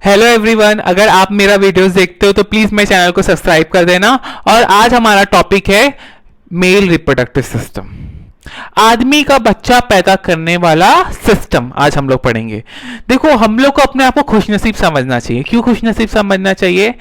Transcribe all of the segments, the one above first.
Hello everyone, अगर आप मेरा वीडियोस देखते हो तो प्लीज मेरे चैनल को सब्सक्राइब कर देना। और आज हमारा टॉपिक है मेल रिप्रोडक्टिव सिस्टम, आदमी का बच्चा पैदा करने वाला सिस्टम। आज हम लोग पढ़ेंगे। देखो, हम लोग को अपने आप को खुशनसीब समझना चाहिए। क्यों खुशनसीब समझना चाहिए?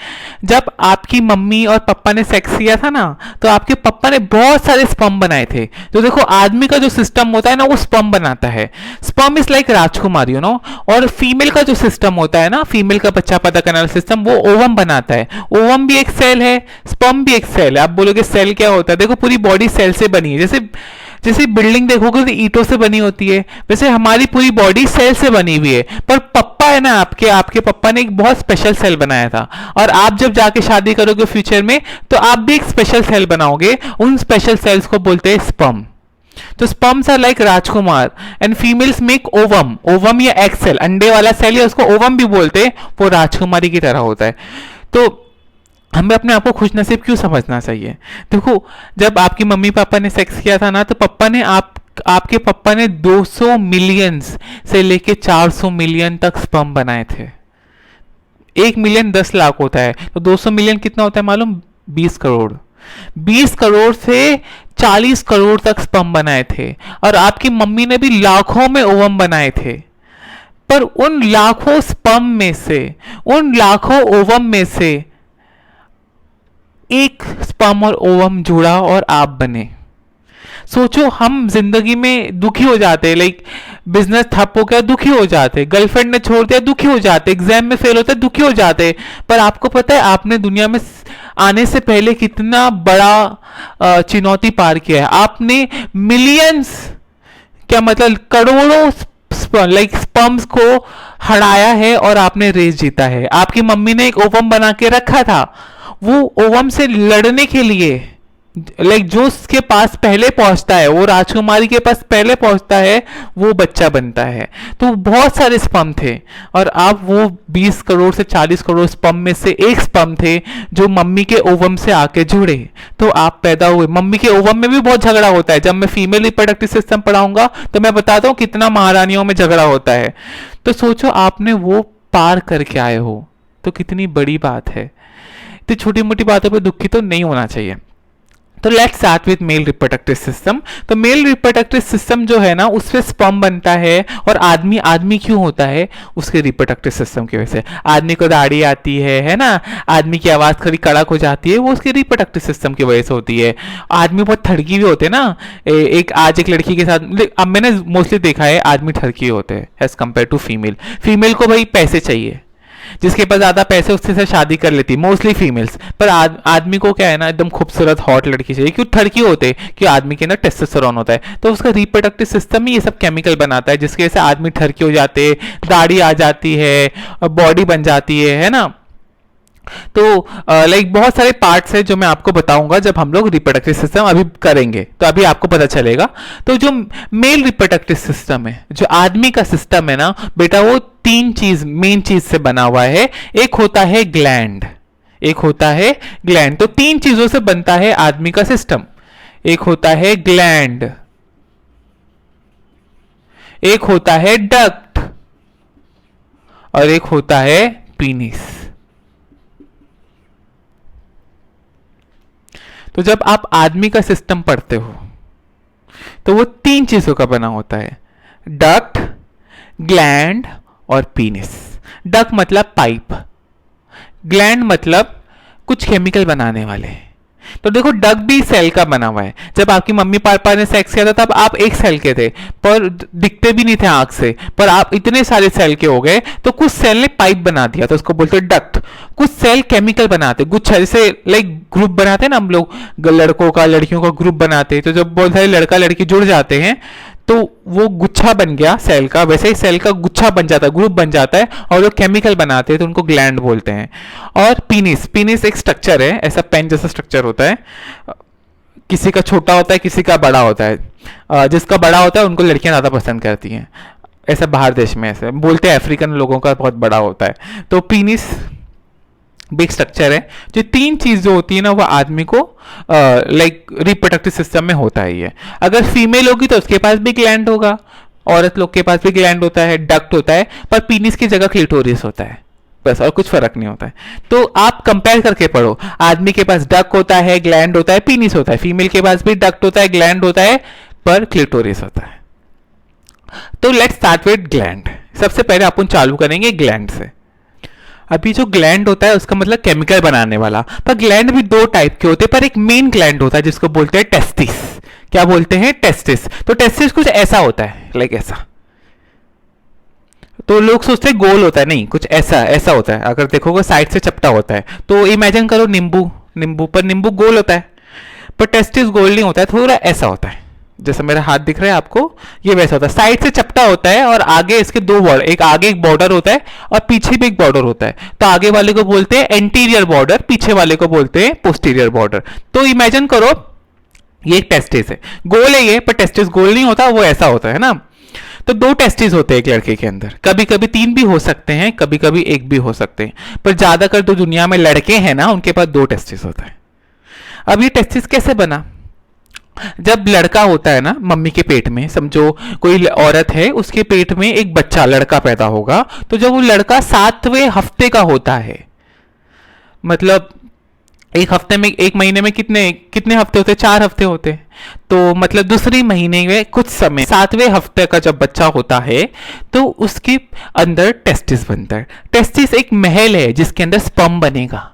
जब आपकी मम्मी और पापा ने सेक्स किया था ना, तो आपके पापा ने बहुत सारे स्पर्म बनाए थे। तो देखो, आदमी का जो सिस्टम होता है ना, वो स्पर्म बनाता है। Sperm is like Rajkumar, you know. और फीमेल का जो सिस्टम होता है ना, फीमेल का बच्चा पैदा करने वाला सिस्टम, वो ओवम बनाता है। ओवम भी एक सेल है, स्पर्म भी एक सेल है। आप बोलोगे सेल क्या होता है? देखो, पूरी बॉडी सेल से बनी है। जैसे जैसे बिल्डिंग देखोगे तो ईंटों से बनी होती है, वैसे हमारी पूरी बॉडी सेल से बनी हुई है। पर पप्पा है ना, आपके आपके पप्पा ने एक बहुत स्पेशल सेल बनाया था। और आप जब जाके शादी करोगे फ्यूचर में, तो आप भी एक स्पेशल सेल बनाओगे। उन स्पेशल सेल्स को बोलते हैं स्पर्म। तो sperms are like rajkumar and females make ovum. Ovum या एग सेल, अंडे वाला सेल, या उसको ओवम भी बोलते हैं, वो राजकुमारी की तरह होता है। तो हमें अपने आप को खुशनसीब क्यों समझना चाहिए? देखो, जब आपकी मम्मी पापा ने सेक्स किया था ना, तो आपके पापा ने 200 मिलियन से लेके 400 मिलियन तक स्पर्म बनाए थे। 1 मिलियन 10 लाख होता है, तो 200 मिलियन कितना होता है मालूम? 20 करोड़। 20 करोड़ से 40 करोड़ तक स्पर्म बनाए थे। और आपकी मम्मी ने भी लाखों में ओवम बनाए थे। पर उन लाखों स्पर्म में से, उन लाखों ओवम में से एक स्पर्म और ओवम जुड़ा और आप बने। सोचो, हम जिंदगी में दुखी हो जाते हैं, लाइक बिजनेस ठप हो गया, दुखी हो जाते, गर्लफ्रेंड ने छोड़ दिया, दुखी हो जाते, एग्जाम में फेल होता है, दुखी हो जाते। पर आपको पता है, आपने दुनिया में आने से पहले कितना बड़ा चुनौती पार किया है। आपने मिलियंस, क्या मतलब करोड़ों लाइक स्पर्म्स को हराया है और आपने रेस जीता है। आपकी मम्मी ने एक ओवम बना के रखा था, वो ओवम से लड़ने के लिए, लाइक जो उसके पास पहले पहुंचता है, वो राजकुमारी के पास पहले पहुंचता है, वो बच्चा बनता है। तो बहुत सारे स्पर्म थे, और आप वो 20 करोड़ से 40 करोड़ स्पर्म में से एक स्पर्म थे जो मम्मी के ओवम से आके जुड़े, तो आप पैदा हुए। मम्मी के ओवम में भी बहुत झगड़ा होता है। जब मैं फीमेल रिप्रोडक्टिव सिस्टम पढ़ाऊंगा तो मैं बताता हूँ कितना महारानियों में झगड़ा होता है। तो सोचो, आपने वो पार करके आए हो, तो कितनी बड़ी बात है। तो छोटी मोटी बातों पे दुखी तो नहीं होना चाहिए। तो let's start with male reproductive system. तो मेल रिप्रोडक्टिव सिस्टम जो है ना, उससे स्पर्म बनता है। और आदमी आदमी क्यों होता है? उसके रिप्रोडक्टिव सिस्टम की वजह से। आदमी को दाढ़ी आती है ना, आदमी की आवाज थोड़ी कड़क हो जाती है, वो उसके रिप्रोडक्टिव सिस्टम की वजह से होती है। आदमी बहुत ठड़की भी होते हैं ना। आज एक लड़की के साथ, अब मैंने मोस्टली देखा है, आदमी ठड़की होते हैं as compare to female. Female को भाई पैसे चाहिए, जिसके पास ज्यादा पैसे उससे से शादी कर लेती, मोस्टली फीमेल्स। पर आदमी को क्या है ना, एकदम खूबसूरत हॉट लड़की चाहिए। क्यों? ठड़की होते, कि आदमी के अंदर टेस्टोस्टेरोन होता है, तो उसका रिप्रोडक्टिव सिस्टम ही ये सब केमिकल बनाता है, जिसकी वजह से आदमी ठड़की हो जाते, दाढ़ी आ जाती है, बॉडी बन जाती है ना। तो लाइक बहुत सारे पार्ट्स है जो मैं आपको बताऊंगा जब हम लोग रिप्रोडक्टिव सिस्टम अभी करेंगे, तो अभी आपको पता चलेगा। तो जो मेल रिप्रोडक्टिव सिस्टम है, जो आदमी का सिस्टम है ना बेटा, वो 3 चीज, मेन चीज से बना हुआ है। एक होता है ग्लैंड, एक होता है ग्लैंड। तो 3 चीजों से बनता है आदमी का सिस्टम। एक होता है ग्लैंड, एक होता है डक्ट, और एक होता है पीनिस। तो जब आप आदमी का सिस्टम पढ़ते हो, तो वो 3 चीजों का बना होता है, डक्ट, ग्लैंड और पीनिस। डक्ट मतलब पाइप, ग्लैंड मतलब कुछ केमिकल बनाने वाले। तो देखो, डक भी सेल का बना हुआ है। जब आपकी मम्मी पापा ने सेक्स किया था, तब आप एक सेल के थे, पर दिखते भी नहीं थे आंख से, पर आप इतने सारे सेल के हो गए, तो कुछ सेल ने पाइप बना दिया, तो उसको बोलते हैं डक्ट। कुछ सेल केमिकल बनाते, गुच्छा, जैसे लाइक ग्रुप बनाते हैं ना हम लोग, लड़कों का लड़कियों का ग्रुप बनाते हैं। तो जब बहुत सारे लड़का लड़की जुड़ जाते हैं, तो वो गुच्छा बन गया सेल का, वैसे ही सेल का गुच्छा बन जाता है, ग्रुप बन जाता है, और वो केमिकल बनाते हैं, तो उनको ग्लैंड बोलते हैं। और पीनिस, पीनिस एक स्ट्रक्चर है, ऐसा पेन जैसा स्ट्रक्चर होता है। किसी का छोटा होता है, किसी का बड़ा होता है। जिसका बड़ा होता है उनको लड़कियां ज्यादा पसंद करती हैं, ऐसा बाहर देश में ऐसे बोलते हैं। अफ्रीकन लोगों का बहुत बड़ा होता है। तो पीनिस बिग स्ट्रक्चर है। जो 3 चीज जो होती है ना, वो आदमी को लाइक रिप्रोडक्टिव सिस्टम में होता ही है। अगर फीमेल होगी तो उसके पास भी ग्लैंड होगा, औरत लोग के पास भी ग्लैंड होता है, डक्ट होता है, पर पीनिस की जगह क्लिटोरिस होता है। बस, और कुछ फर्क नहीं होता है। तो आप कंपेयर करके पढ़ो, आदमी के पास डक्ट होता है, ग्लैंड होता है, पीनिस होता है, फीमेल के पास भी डक्ट होता है, ग्लैंड होता है, पर क्लिटोरिस होता है। तो लेट्स स्टार्ट विद ग्लैंड। सबसे पहले अपन चालू करेंगे ग्लैंड से। अभी जो ग्लैंड होता है उसका मतलब केमिकल बनाने वाला, पर ग्लैंड भी दो टाइप के होते हैं, पर एक मेन ग्लैंड होता है जिसको बोलते हैं टेस्टिस। क्या बोलते हैं? टेस्टिस। तो टेस्टिस कुछ ऐसा होता है, लाइक ऐसा। तो लोग सोचते हैं गोल होता है, नहीं, कुछ ऐसा ऐसा होता है। अगर देखोगे साइड से चपटा होता है। तो इमेजिन करो नींबू, नींबू पर नींबू गोल होता है, पर टेस्टिस गोल नहीं होता है, थोड़ा ऐसा होता है। जैसा मेरा हाथ दिख रहा है आपको, ये वैसा होता है, साइड से चपटा होता है और आगे इसके दो बॉर्डर, एक आगे एक बॉर्डर होता है और पीछे भी एक बॉर्डर होता है। तो आगे वाले को बोलते हैं एंटीरियर बॉर्डर, पीछे वाले को बोलते हैं पोस्टीरियर बॉर्डर। तो इमेजिन करो ये एक टेस्टिस है, गोल है ये, पर टेस्टिस गोल नहीं होता, वो ऐसा होता है ना। तो दो टेस्टिस होते हैं एक लड़के के अंदर, कभी कभी तीन भी हो सकते हैं, कभी कभी एक भी हो सकते हैं, पर ज्यादातर तो दुनिया में लड़के हैं ना, उनके पास दो टेस्टिस होता है। अब ये टेस्टिस कैसे बना? जब लड़का होता है ना मम्मी के पेट में, समझो कोई औरत है, उसके पेट में एक बच्चा लड़का पैदा होगा, तो जब वो लड़का 7वें हफ्ते का होता है, मतलब एक हफ्ते में, एक महीने में कितने कितने हफ्ते होते हैं? 4 हफ्ते होते हैं। तो मतलब दूसरी महीने में कुछ समय 7वें हफ्ते का जब बच्चा होता है तो उसके अंदर टेस्टिस बनता है। टेस्टिस एक महल है जिसके अंदर स्पर्म बनेगा।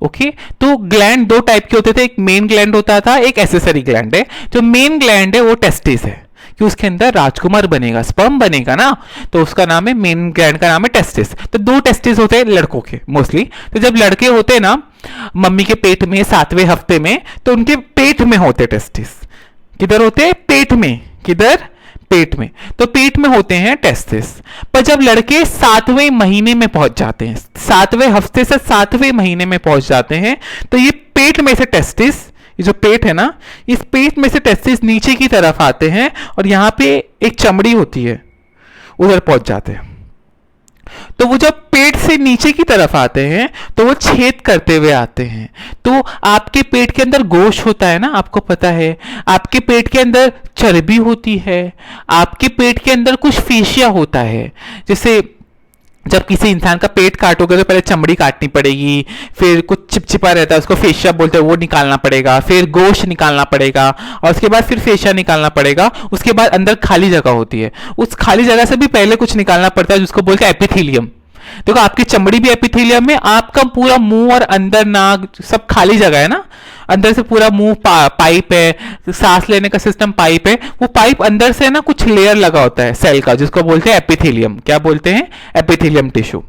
ओके तो ग्लैंड दो टाइप के होते थे, एक मेन ग्लैंड होता था, एक एसेसरी ग्लैंड है। जो मेन ग्लैंड है वो टेस्टिस है कि उसके अंदर राजकुमार बनेगा, स्पर्म बनेगा ना, तो उसका नाम है, मेन ग्लैंड का नाम है टेस्टिस। तो दो टेस्टिस होते हैं लड़कों के मोस्टली। तो जब लड़के होते हैं ना मम्मी के पेट में 7वें हफ्ते में, तो उनके पेट में होते टेस्टिस। किधर होते हैं? पेट में। किधर? पेट में। तो पेट में होते हैं टेस्टिस। पर जब लड़के 7वें महीने में पहुंच जाते हैं, 7वें हफ्ते से 7वें महीने में पहुंच जाते हैं, तो ये पेट में से टेस्टिस, ये जो पेट है ना, इस पेट में से टेस्टिस नीचे की तरफ आते हैं और यहां पे एक चमड़ी होती है, उधर पहुंच जाते हैं। तो वो जब पेट से नीचे की तरफ आते हैं तो वो छेद करते हुए आते हैं। तो आपके पेट के अंदर गोश्त होता है ना, आपको पता है, आपके पेट के अंदर चर्बी होती है, आपके पेट के अंदर कुछ फेशिया होता है। जैसे जब किसी इंसान का पेट काटोगे तो पहले चमड़ी काटनी पड़ेगी, फिर कुछ चिपचिपा रहता है उसको फेशिया बोलते हैं, वो निकालना पड़ेगा, फिर गोश्त निकालना पड़ेगा और उसके बाद फिर फेशिया निकालना पड़ेगा। उसके बाद अंदर खाली जगह होती है, उस खाली जगह से भी पहले कुछ निकालना पड़ता है जिसको बोलते हैं एपिथेलियम। देखो आपकी चमड़ी भी एपिथेलियम में, आपका पूरा मुंह और अंदर नाक सब खाली जगह है ना, अंदर से पूरा मुंह पाइप है, सांस लेने का सिस्टम पाइप है, वो पाइप अंदर से ना कुछ लेयर लगा होता है सेल का जिसको बोलते हैं एपिथेलियम। क्या बोलते हैं? Epithelium tissue.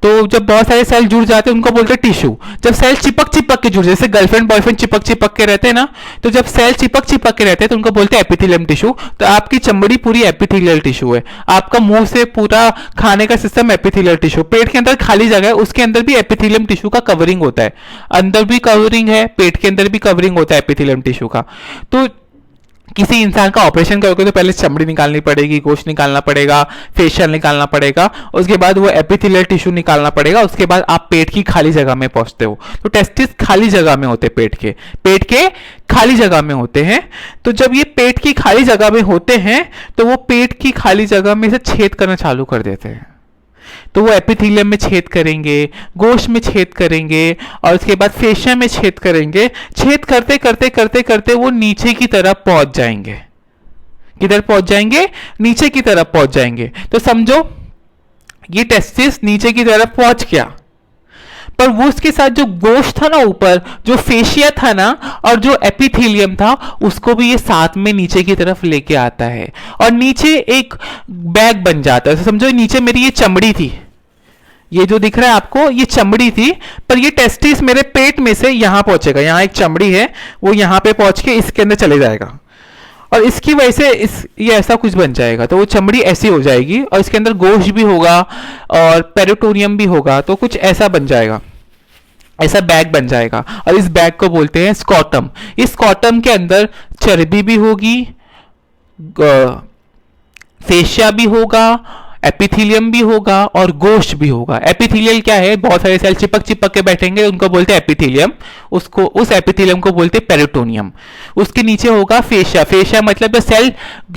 तो जब बहुत सारे सेल जुड़ जाते हैं उनको बोलते हैं टिश्यू। जब सेल चिपक चिपक के जुड़, जैसे गर्लफ्रेंड बॉयफ्रेंड चिपक चिपक के रहते हैं ना, तो जब सेल चिपक चिपक के रहते हैं तो उनको बोलते हैं एपिथेलियम टिश्यू। तो आपकी चमड़ी पूरी एपिथेलियल टिश्यू है, आपका मुंह से पूरा खाने का सिस्टम एपिथेलियल टिश्यू। पेट के अंदर खाली जगह है, उसके अंदर भी एपिथेलियम टिश्यू का कवरिंग होता है, अंदर भी कवरिंग है, पेट के अंदर भी कवरिंग होता है एपिथेलियम टिश्यू का। तो किसी इंसान का ऑपरेशन करोगे तो पहले चमड़ी निकालनी पड़ेगी, गोश्त निकालना पड़ेगा, फेशियल निकालना पड़ेगा, उसके बाद वो एपिथेलियल टिश्यू निकालना पड़ेगा, उसके बाद आप पेट की खाली जगह में पहुंचते हो। तो टेस्टिस खाली जगह में होते, पेट के खाली जगह में होते हैं। तो जब ये पेट की खाली जगह में होते हैं तो वो पेट की खाली जगह में से छेद करना चालू कर देते हैं। तो वो एपिथेलियम में छेद करेंगे, गोश्त में छेद करेंगे और उसके बाद फेशिया में छेद करेंगे। छेद करते करते करते करते वो नीचे की तरफ पहुंच जाएंगे। किधर पहुंच जाएंगे? नीचे की तरफ पहुंच जाएंगे। तो समझो ये टेस्टिस नीचे की तरफ पहुंच गया, पर वो उसके साथ जो गोश्त था ना ऊपर, जो फेशिया था ना और जो एपिथेलियम था, उसको भी ये साथ में नीचे की तरफ लेके आता है और नीचे एक बैग बन जाता है। तो समझो नीचे मेरी ये चमड़ी थी, ये जो दिख रहा है आपको ये चमड़ी थी, पर ये टेस्टिस मेरे पेट में से यहां पहुंचेगा, यहां एक चमड़ी है, वो यहां पे पहुंच के इसके अंदर चले जाएगा और इसकी वजह से ये ऐसा कुछ बन जाएगा। तो वो चमड़ी ऐसी हो जाएगी और इसके अंदर गोश्त भी होगा और पेरिटोनियम भी होगा, तो कुछ ऐसा बन जाएगा, ऐसा बैग बन जाएगा और इस बैग को बोलते हैं स्कॉटम। इस स्कॉटम के अंदर चर्बी भी होगी, फेशिया भी होगा, एपिथेलियम भी होगा और गोश्त भी होगा। एपिथेलियल क्या है, बहुत सारे सेल चिपक चिपक के बैठेंगे, उनको बोलते हैं एपिथेलियम। उसको उस एपिथेलियम को बोलते हैं पेरिटोनियम। उसके नीचे होगा फेशिया। फेशिया मतलब जो सेल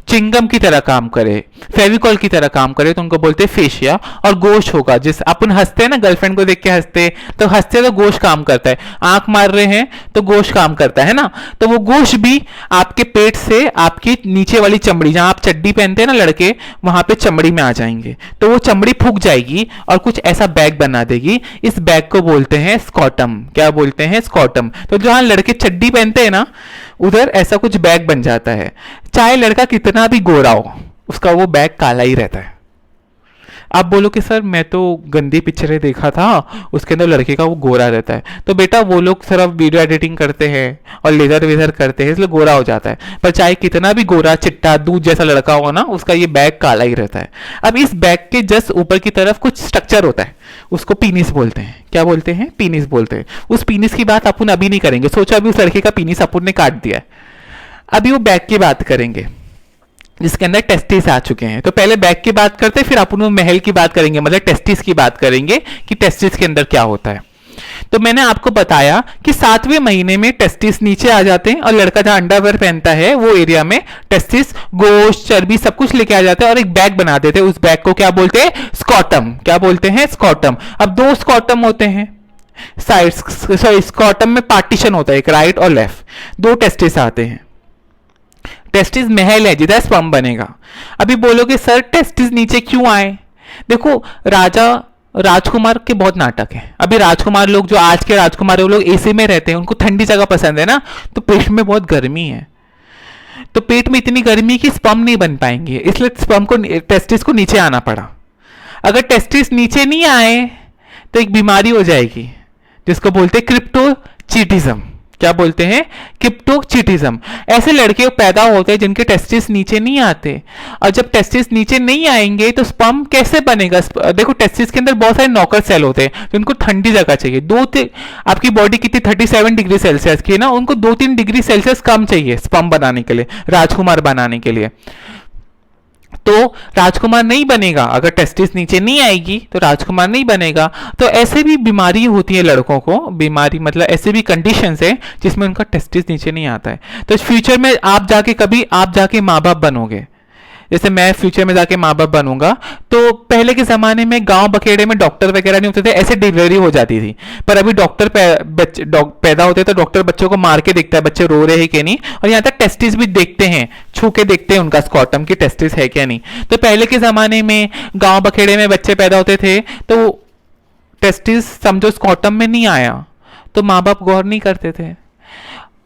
चिंगम की तरह काम करे, फेविकॉल की तरह काम करे, तो उनको बोलते हैं फेशिया। और गोश्त होगा, जिस अपन हंसते हैं ना, गर्लफ्रेंड को देख के हंसते, तो हंसते तो गोश्त काम करता है, आंख मार रहे हैं तो गोश्त काम करता है ना, तो वो गोश्त भी आपके पेट से आपकी नीचे वाली चमड़ी, जहां आप चड्डी पहनते हैं ना लड़के, वहां पे चमड़ी में आ जाएंगे, तो वो चमड़ी फूक जाएगी और कुछ ऐसा बैग बना देगी। इस बैग को बोलते हैं स्कॉटम। क्या बोलते हैं? स्कॉटम। तो जहां लड़के चड्डी पहनते हैं ना, उधर ऐसा कुछ बैग बन जाता है। चाहे लड़का कितना भी गोरा हो, उसका वो बैग काला ही रहता है। आप बोलो कि सर मैं तो गंदी पिक्चरें देखा था, उसके अंदर लड़के का वो गोरा रहता है। तो बेटा वो लोग सिर्फ वीडियो एडिटिंग करते हैं और लेजर वेजर करते हैं, इसलिए गोरा हो जाता है। पर चाहे कितना भी गोरा चिट्टा दूध जैसा लड़का हो ना, उसका ये बैग काला ही रहता है। अब इस बैग के जस्ट ऊपर की तरफ कुछ स्ट्रक्चर होता है, उसको पीनिस बोलते हैं। क्या बोलते हैं? पीनिस बोलते हैं। उस पीनिस की बात अपन अभी नहीं करेंगे। सोचो अभी उस लड़के का पीनिस अपन ने काट दिया है, अभी वो बैग की बात करेंगे जिसके अंदर टेस्टिस आ चुके हैं। तो पहले बैग की बात करते हैं, फिर अपन महल की बात करेंगे, मतलब टेस्टिस की बात करेंगे कि टेस्टिस के अंदर क्या होता है। तो मैंने आपको बताया कि 7वें महीने में टेस्टिस नीचे आ जाते हैं और लड़का जहां अंडरवेयर पहनता है वो एरिया में टेस्टिस, गोश्त, चर्बी सब कुछ लेके आ जाता है और एक बैग बना देते हैं। उस बैग को क्या बोलते हैं? स्कॉटम। क्या बोलते हैं? स्कॉटम। अब 2 स्कॉटम होते हैं साइड्स, सॉरी स्कॉटम में पार्टीशन होता है, एक राइट और लेफ्ट, 2 टेस्टिस आते हैं। टेस्टिस महल है जिधर स्पर्म बनेगा। अभी बोलोगे सर टेस्टिस नीचे क्यों आए? देखो राजा राजकुमार के बहुत नाटक है। अभी राजकुमार लोग, जो आज के राजकुमार है, वो लोग एसी में रहते हैं, उनको ठंडी जगह पसंद है ना, तो पेट में बहुत गर्मी है, तो पेट में इतनी गर्मी कि स्पर्म नहीं बन पाएंगे, इसलिए स्पर्म को, टेस्टिस को नीचे आना पड़ा। अगर टेस्टिस नीचे नहीं आए तो एक बीमारी हो जाएगी जिसको बोलते हैं क्रिप्टोचिटिज्म। क्या बोलते हैं? क्रिप्टोचिटिज्म। ऐसे लड़के पैदा होते हैं जिनके टेस्टिस नीचे नहीं आते, और जब टेस्टिस नीचे नहीं आएंगे तो स्पर्म कैसे बनेगा? देखो टेस्टिस के अंदर बहुत सारे नौकर सेल होते हैं जिनको ठंडी जगह चाहिए। आपकी बॉडी कितनी 37 डिग्री सेल्सियस की है ना, उनको 2-3 डिग्री सेल्सियस कम चाहिए स्पर्म बनाने के लिए, राजकुमार बनाने के लिए। तो राजकुमार नहीं बनेगा, अगर टेस्टिस नीचे नहीं आएगी तो राजकुमार नहीं बनेगा। तो ऐसे भी बीमारी होती है लड़कों को, बीमारी मतलब ऐसे भी कंडीशंस है जिसमें उनका टेस्टिस नीचे नहीं आता है। तो फ्यूचर में आप जाके माँ बाप बनोगे, जैसे मैं फ्यूचर में जाके माँ बाप बनूंगा, तो पहले के जमाने में गांव बखेड़े में डॉक्टर वगैरह नहीं होते थे, ऐसे डिलीवरी हो जाती थी। पर अभी डॉक्टर पैदा होते तो डॉक्टर बच्चों को मार के देखता है बच्चे रो रहे हैं कि नहीं, और यहाँ तक टेस्टिस भी देखते हैं, छू के देखते हैं उनका स्कॉटम की टेस्टिस है क्या नहीं। तो पहले के जमाने में गांव बखेड़े में बच्चे पैदा होते थे तो टेस्टिस समझो स्कॉटम में नहीं आया तो माँ बाप गौर नहीं करते थे।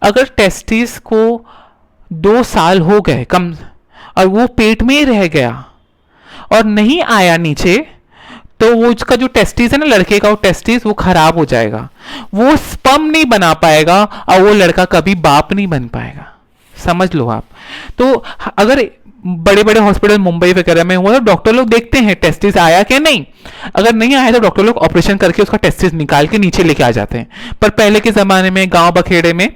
अगर टेस्टिस को 2 साल हो गए कम और वो पेट में ही रह गया और नहीं आया नीचे, तो वो उसका जो टेस्टिस है ना लड़के का, वो टेस्टिस वो खराब हो जाएगा, वो स्पर्म नहीं बना पाएगा और वो लड़का कभी बाप नहीं बन पाएगा। समझ लो आप। तो अगर बड़े बड़े हॉस्पिटल मुंबई वगैरह में हुआ तो डॉक्टर लोग देखते हैं टेस्टिस आया कि नहीं, अगर नहीं आया तो डॉक्टर लोग ऑपरेशन करके उसका टेस्टिस निकाल के नीचे लेके आ जाते हैं। पर पहले के जमाने में गांव बखेड़े में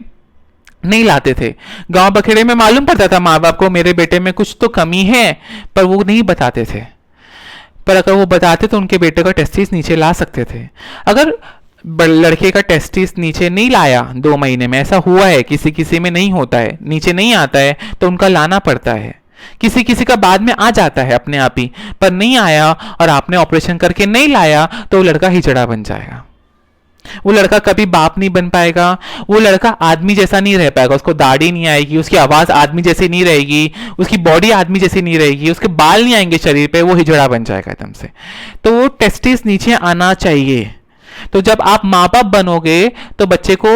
नहीं लाते थे। गांव बखेड़े में मालूम पड़ता था माँ बाप को मेरे बेटे में कुछ तो कमी है, पर वो नहीं बताते थे। पर अगर वो बताते तो उनके बेटे का टेस्टिस नीचे ला सकते थे। अगर लड़के का टेस्टिस नीचे नहीं लाया 2 महीने में, ऐसा हुआ है, किसी किसी में नहीं होता है, नीचे नहीं आता है तो उनका लाना पड़ता है। किसी किसी का बाद में आ जाता है अपने आप ही, पर नहीं आया और आपने ऑपरेशन करके नहीं लाया तो वो लड़का हिजड़ा बन जाएगा। वो लड़का कभी बाप नहीं बन पाएगा, वो लड़का आदमी जैसा नहीं रह पाएगा, उसको दाढ़ी नहीं आएगी, उसकी आवाज आदमी जैसी नहीं रहेगी, उसकी बॉडी आदमी जैसी नहीं रहेगी, उसके बाल नहीं आएंगे शरीर पे, वो हिजड़ा बन जाएगा एकदम से। तो वो टेस्टिस नीचे आना चाहिए। तो जब आप माँ बाप बनोगे तो बच्चे को,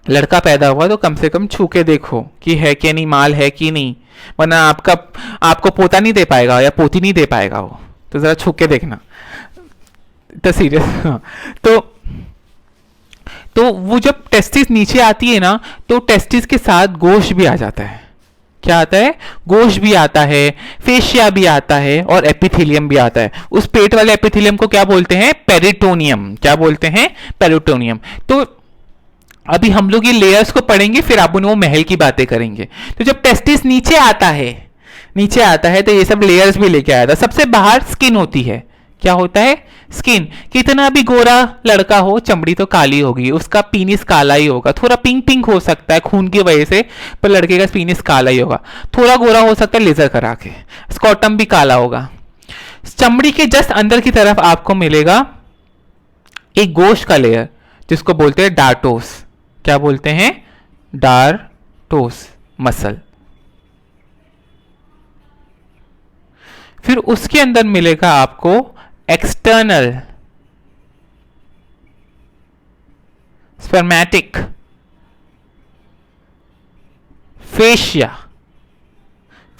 लड़का पैदा हुआ तो कम से कम छू के देखो कि है कि नहीं, माल है कि नहीं, वरना आपको पोता नहीं दे पाएगा या पोती नहीं दे पाएगा वो। तो जरा छू के देखना, तो सीरियस। तो वो जब टेस्टिस नीचे आती है ना, तो टेस्टिस के साथ गोश्त भी आ जाता है। क्या आता है? गोश्त भी आता है, फेशिया भी आता है और एपिथेलियम भी आता है। उस पेट वाले एपिथेलियम को क्या बोलते हैं? पेरिटोनियम। क्या बोलते हैं? पेरिटोनियम। तो अभी हम लोग ये लेयर्स को पढ़ेंगे, फिर आप वो महल की बातें करेंगे। तो जब टेस्टिस नीचे आता है, नीचे आता है तो ये सब लेयर्स भी लेके आया था। सबसे बाहर स्किन होती है। क्या होता है? स्किन। कितना भी गोरा लड़का हो, चमड़ी तो काली होगी, उसका पीनिस काला ही होगा, थोड़ा पिंक पिंक हो सकता है खून की वजह से, पर लड़के का पीनिस काला ही होगा। थोड़ा गोरा हो सकता है लेजर करा के, स्कॉटम भी काला होगा। चमड़ी के जस्ट अंदर की तरफ आपको मिलेगा एक गोश्त का लेयर जिसको बोलते हैं डार्टोस। क्या बोलते हैं? Dartos muscle. फिर उसके अंदर मिलेगा आपको एक्सटर्नल स्पर्मेटिक फेशिया।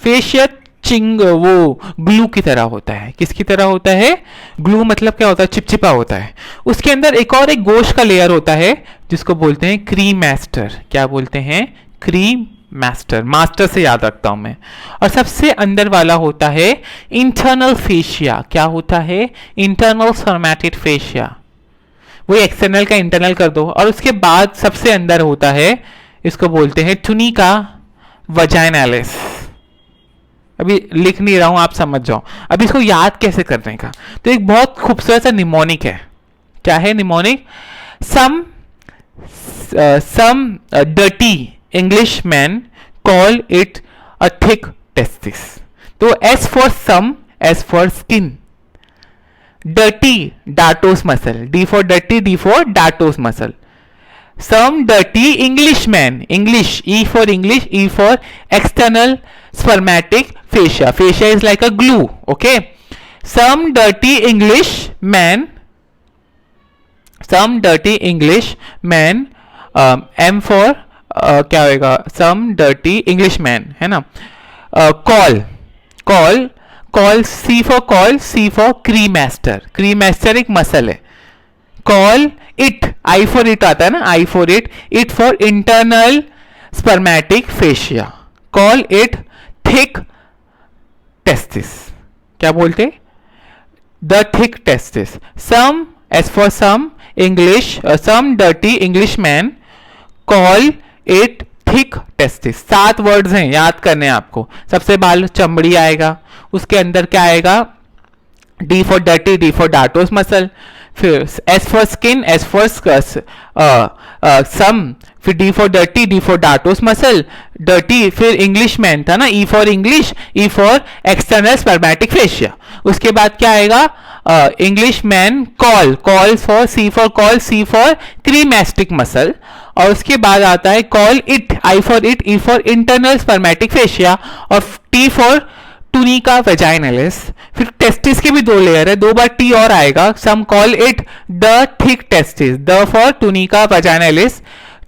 फेशिया चिंग वो ग्लू की तरह होता है। किसकी तरह होता है? ग्लू मतलब क्या होता है? चिपचिपा होता है। उसके अंदर एक और एक गोश्त का लेयर होता है जिसको बोलते हैं क्रीमैस्टर। क्या बोलते हैं? Cream master. मास्टर से याद रखता हूं मैं। और सबसे अंदर वाला होता है इंटरनल फेशिया। क्या होता है? Internal spermatic fascia. वो एक्सटर्नल का इंटरनल कर दो। और उसके बाद सबसे अंदर होता है, इसको बोलते हैं टुनिका वजाइनालिस। अभी लिख नहीं रहा हूं, आप समझ जाओ। अभी इसको याद कैसे करने का, तो एक बहुत खूबसूरत सा निमोनिक है। क्या है mnemonic? Some dirty Englishmen call it a thick testis. तो S for some, S for skin. Dirty, dartos muscle. D for dirty, D for dartos muscle. Some dirty Englishmen. English, E for English, E for external spermatic fascia. Fascia is like a glue. Okay. Some dirty Englishmen. Some dirty Englishmen. M for क्या होगा? सम dirty Englishman, है ना? Call call call, C for call, C for cremaster. Cremaster एक muscle है। Call it, I for it आता है ना, I for it, it for internal spermatic fascia. Call it thick testis. क्या बोलते? The thick testis. Some, S for some English, some dirty Englishman call it thick testis. 7 words हैं, याद करने हैं आपको। सबसे बाल चमड़ी आएगा, उसके अंदर क्या आएगा? D for dirty, D for dartos muscle. फिर S for skin, S for some, फिर D for dirty, D for dartos muscle, dirty. फिर इंग्लिशमैन था ना, E for English, E for external spermatic fascia. उसके बाद क्या आएगा? Englishman call, call for, C for call, C for cremastic muscle. और उसके बाद आता है call it, I for it, E for internal spermatic fascia, और टी फॉर टुनिका वेजाइनालिस। फिर टेस्टिस के भी 2 लेयर है, 2 बार टी और आएगा। Some call it the thick testis. The for tunica vaginalis,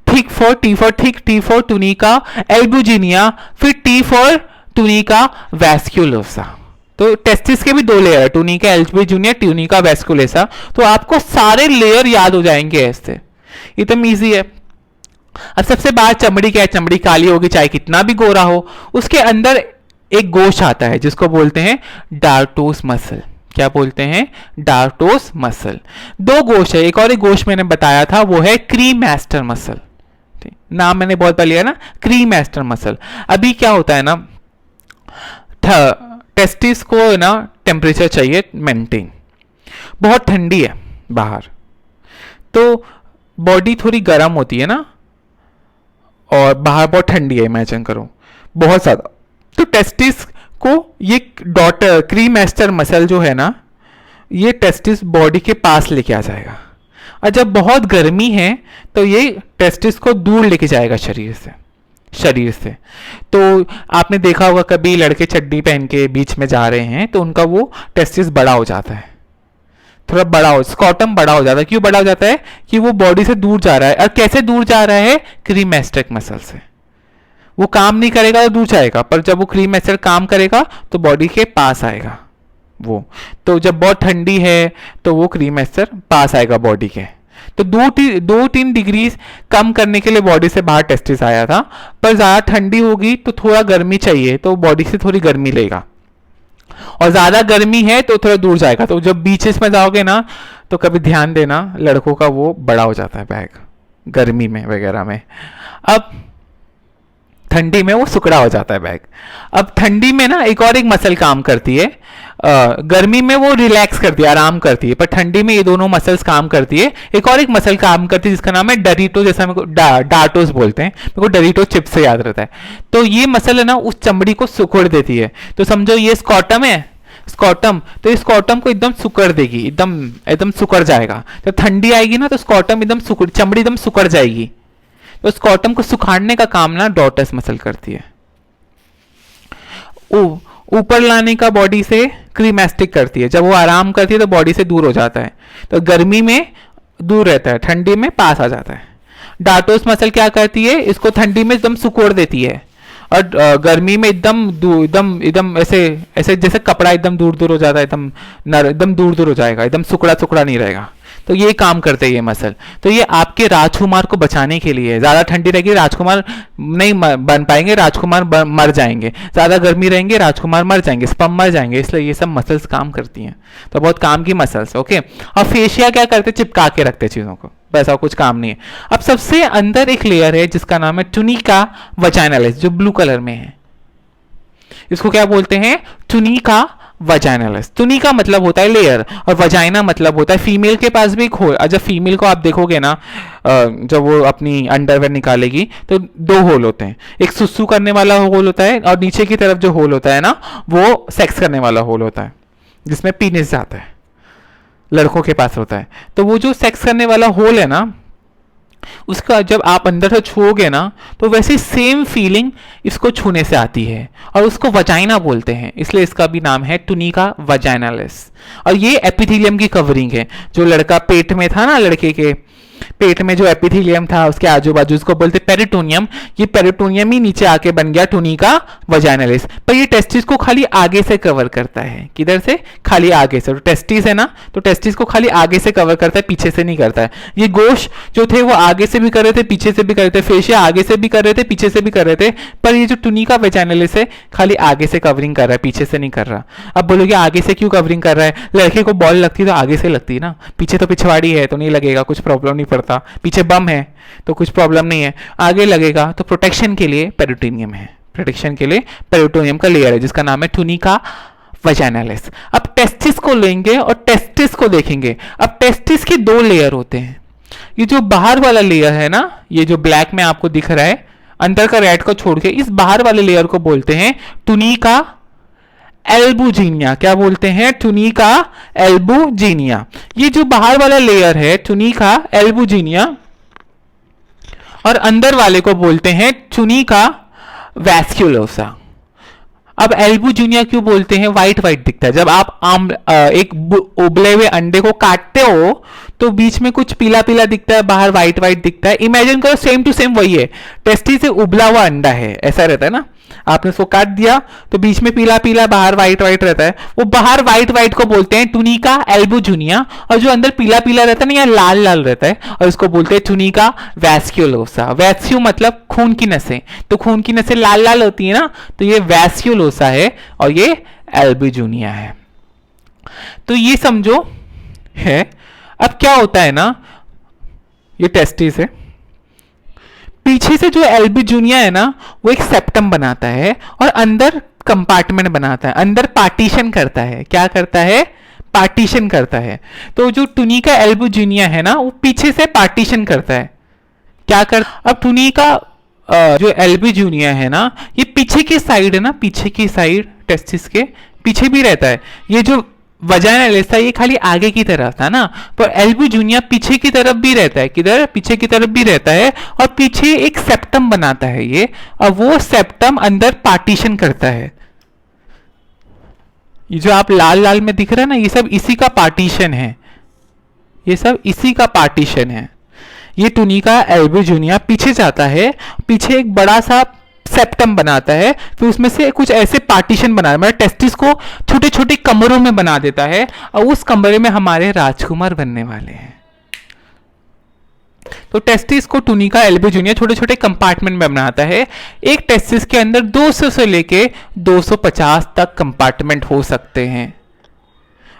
thick for, T for thick, T for tunica albuginea, फिर T for tunica vasculosa. तो testis के भी 2 लेयर है, टुनिका एल्बुजिनिया, टुनिका वैस्कुलोसा। तो आपको सारे लेयर याद हो जाएंगे ऐसे, एकदम ईजी है। अब सबसे बाहर चमड़ी क्या है? चमड़ी काली होगी चाहे कितना भी गोरा हो। उसके अंदर एक गोश्त आता है जिसको बोलते हैं डार्टोस मसल। क्या बोलते हैं? Dartos muscle. 2 गोश्त है, एक और एक गोश्त मैंने बताया था, वो है क्रीमैस्टर मसल। नाम मैंने बहुत बार लिया ना, क्रीमैस्टर मसल। अभी क्या होता है ना, टेस्टिस को ना टेम्परेचर चाहिए मेंटेन। बहुत ठंडी है बाहर, तो बॉडी थोड़ी गर्म होती है ना, और बाहर बहुत ठंडी है, इमेजिन करो बहुत ज़्यादा। तो टेस्टिस को ये डॉटर क्रीमैस्टर मसल जो है ना, ये टेस्टिस बॉडी के पास लेके आ जाएगा। और जब बहुत गर्मी है तो ये टेस्टिस को दूर लेके जाएगा शरीर से। तो आपने देखा होगा कभी लड़के चड्डी पहन के बीच में जा रहे हैं तो उनका वो टेस्टिस बड़ा हो जाता है, थोड़ा बड़ा हो, स्कॉटम बड़ा हो जाता है। क्यों बड़ा हो जाता है? कि वो बॉडी से दूर जा रहा है। और कैसे दूर जा रहा है? क्रीमैस्टर मसल से। वो काम नहीं करेगा तो दूर जाएगा, पर जब वो क्रीमैस्टर काम करेगा तो बॉडी के पास आएगा वो। तो जब बहुत ठंडी है तो वो क्रीमैस्टर पास आएगा बॉडी के। तो 2-3 डिग्री कम करने के लिए बॉडी से बाहर टेस्टिस आया था, पर ज़्यादा ठंडी होगी तो थोड़ा गर्मी चाहिए, तो बॉडी से थोड़ी गर्मी लेगा। और ज़्यादा गर्मी है तो थोड़ा दूर जाएगा। तो जब बीचेस में जाओगे ना तो कभी ध्यान देना, लड़कों का वो बड़ा हो जाता है बैग गर्मी में वगैरह में। अब ठंडी में वो सिकुड़ा हो जाता है बैक। अब ठंडी में ना एक और एक मसल काम करती है, गर्मी में वो रिलैक्स करती है, आराम करती है, पर ठंडी में ये दोनों मसल्स काम करती है। एक और एक मसल काम करती है जिसका नाम है डरीटो, जैसा मेरे को डाटोस बोलते हैं, मेरे को डरीटो चिप से याद रहता है। तो ये मसल है ना उस चमड़ी को सिकुड़ देती है। तो समझो ये स्कॉटम है, स्कॉटम, तो इस स्कॉटम को एकदम सुकड़ देगी, एकदम एकदम सुकड़ जाएगा। तो ठंडी आएगी ना तो स्कॉटम एकदम सुकड़, चमड़ी एकदम सुकड़ जाएगी। तो स्कॉटम को सुखाड़ने का काम ना डॉटस मसल करती है। ऊपर लाने का बॉडी से क्रीमैस्टिक करती है, जब वो आराम करती है तो बॉडी से दूर हो जाता है, तो गर्मी में दूर रहता है, ठंडी में पास आ जाता है। डाटोस मसल क्या करती है, इसको ठंडी में एकदम सुकोड़ देती है और गर्मी में एकदम एकदम एकदम ऐसे ऐसे जैसे कपड़ा एकदम दूर दूर हो जाता है, एकदम दूर दूर हो जाएगा, एकदम सुकड़ा सुकड़ा नहीं रहेगा। तो ये काम करते हैं ये मसल। तो ये आपके राजकुमार को बचाने के लिए, ज्यादा ठंडी रहेगी राजकुमार नहीं बन पाएंगे, राजकुमार मर जाएंगे, ज्यादा गर्मी रहेंगे राजकुमार मर जाएंगे, स्पर्म मर जाएंगे, इसलिए ये सब मसल्स काम करती हैं। तो बहुत काम की मसल्स। ओके, और फेशिया क्या करते, चिपका के रखते चीजों को, वैसा कुछ काम नहीं है। अब सबसे अंदर एक लेयर है जिसका नाम है टुनिका वजाइनालिस, जो ब्लू कलर में है। इसको क्या बोलते हैं, टुनिका वजाइनालिस। टुनिका मतलब होता है लेयर और वजाइना मतलब होता है, फीमेल के पास भी एक होल। जब फीमेल को आप देखोगे ना, जब वो अपनी अंडरवेयर निकालेगी तो दो होल होते हैं, एक सुसु करने वाला होल होता है और नीचे की तरफ जो होल होता है ना वो सेक्स करने वाला होल होता है, जिसमें पीनिस जाता है, लड़कों के पास होता है। तो वो जो सेक्स करने वाला होल है ना, उसका जब आप अंदर से छूओगे ना तो वैसे सेम फीलिंग इसको छूने से आती है और उसको वजाइना बोलते हैं, इसलिए इसका भी नाम है टुनिका वजाइनालिस। और ये एपिथेलियम की कवरिंग है। जो लड़का पेट में था ना, लड़के के पेट में जो एपिथेलियम था उसके आजू बाजू, उसको बोलते पेरिटोनियम, ये पेरिटोनियम ही नीचे आके बन गया टुनिका वजाइनालिस। पर ये टेस्टिस को खाली आगे से कवर करता है, किधर से, खाली आगे से। तो टेस्टिस है ना, तो टेस्टिस को खाली आगे से कवर करता है, पीछे से नहीं करता है। ये गोश जो थे वो आगे से भी कर रहे थे, पीछे से भी कर रहे थे, फेशिया आगे से भी कर रहे थे, पीछे से भी कर रहे थे, पर ये जो टुनिका वजाइनालिस है खाली आगे से कवरिंग कर रहा है, पीछे से नहीं कर रहा। अब बोलोगे आगे से क्यों कवरिंग कर रहा है, लड़के को बॉल लगती तो आगे से लगती ना, पीछे तो पिछवाड़ी है तो नहीं लगेगा, कुछ प्रॉब्लम नहीं पड़ता, पीछे बम है तो कुछ प्रॉब्लम नहीं है, आगे लगेगा। तो प्रोटेक्शन के लिए पेरिटोनियम है, प्रोटेक्शन के लिए पेरिटोनियम का लेयर है जिसका नाम है टुनिका वजाइनालिस। अब टेस्टिस को लेंगे और टेस्टिस को देखेंगे। अब टेस्टिस के दो लेयर होते हैं, ये जो बाहर वाला लेयर है ना, ये जो ब्लैक में आपको दिख रहा है, अंदर का रेड को छोड़ के इस बाहर वाले लेयर को बोलते हैं टुनिका एल्बुजिनिया। क्या बोलते हैं, टुनिका एल्बुजिनिया। ये जो बाहर वाला लेयर है टुनिका एल्बुजिनिया और अंदर वाले को बोलते हैं टुनिका वैस्कुलोसा। अब एल्बुजिनिया क्यों बोलते हैं, व्हाइट व्हाइट दिखता है। जब आप एक उबले हुए अंडे को काटते हो तो बीच में कुछ पीला पीला दिखता है, बाहर व्हाइट व्हाइट दिखता है। इमेजिन करो सेम टू सेम वही है, टेस्टी से उबला हुआ अंडा है, ऐसा रहता है ना, आपने उसको काट दिया तो बीच में पीला पीला, बाहर व्हाइट व्हाइट रहता है, वो बाहर व्हाइट व्हाइट को बोलते हैं टुनिका एल्बुजिनिया, और जो अंदर पीला पीला रहता है ना या लाल लाल रहता है, और इसको बोलते हैं टुनिका वैस्कुलोसा। वैस्यू मतलब खून की नसें, तो खून की नसें लाल लाल होती है ना, तो ये वैस्कुलोसा है और ये एल्बुजिनिया है। तो ये समझो है। अब क्या होता है ना, ये टेस्टिस है, पीछे से जो एल्बुजिनिया है ना वो एक सेप्टम बनाता है और अंदर कंपार्टमेंट बनाता है, अंदर पार्टीशन करता है। क्या करता है, पार्टीशन करता है। तो जो टुनिका एल्बुजिनिया है ना वो पीछे से पार्टीशन करता है। क्या कर, अब टुनिका जो एल्बुजिनिया है ना ये पीछे की साइड है ना, पीछे की साइड टेस्टिस के पीछे भी रहता है। ये जो वजाइनालिस था ये खाली आगे की तरफ था ना, पर एल्बुजिनिया पीछे की तरफ भी रहता है, किधर, पीछे की तरफ भी रहता है, और पीछे एक सेप्टम बनाता है ये, और वो सेप्टम अंदर पार्टीशन करता है। ये जो आप लाल लाल में दिख रहा है ना ये सब इसी का पार्टीशन है, ये सब इसी का पार्टीशन है। ये टुनिका एल्बुजिनिया पीछे जाता है, पीछे एक बड़ा सा सेप्टम बनाता है, फिर उसमें से कुछ ऐसे पार्टीशन बना, मतलब टेस्टिस को छोटे छोटे कमरों में बना देता है, और उस कमरे में हमारे राजकुमार बनने वाले हैं। तो टेस्टिस को टुनिका एल्बुजिनिया छोटे छोटे कंपार्टमेंट में बनाता है। एक टेस्टिस के अंदर 200 से लेके 250 तक कंपार्टमेंट हो सकते हैं,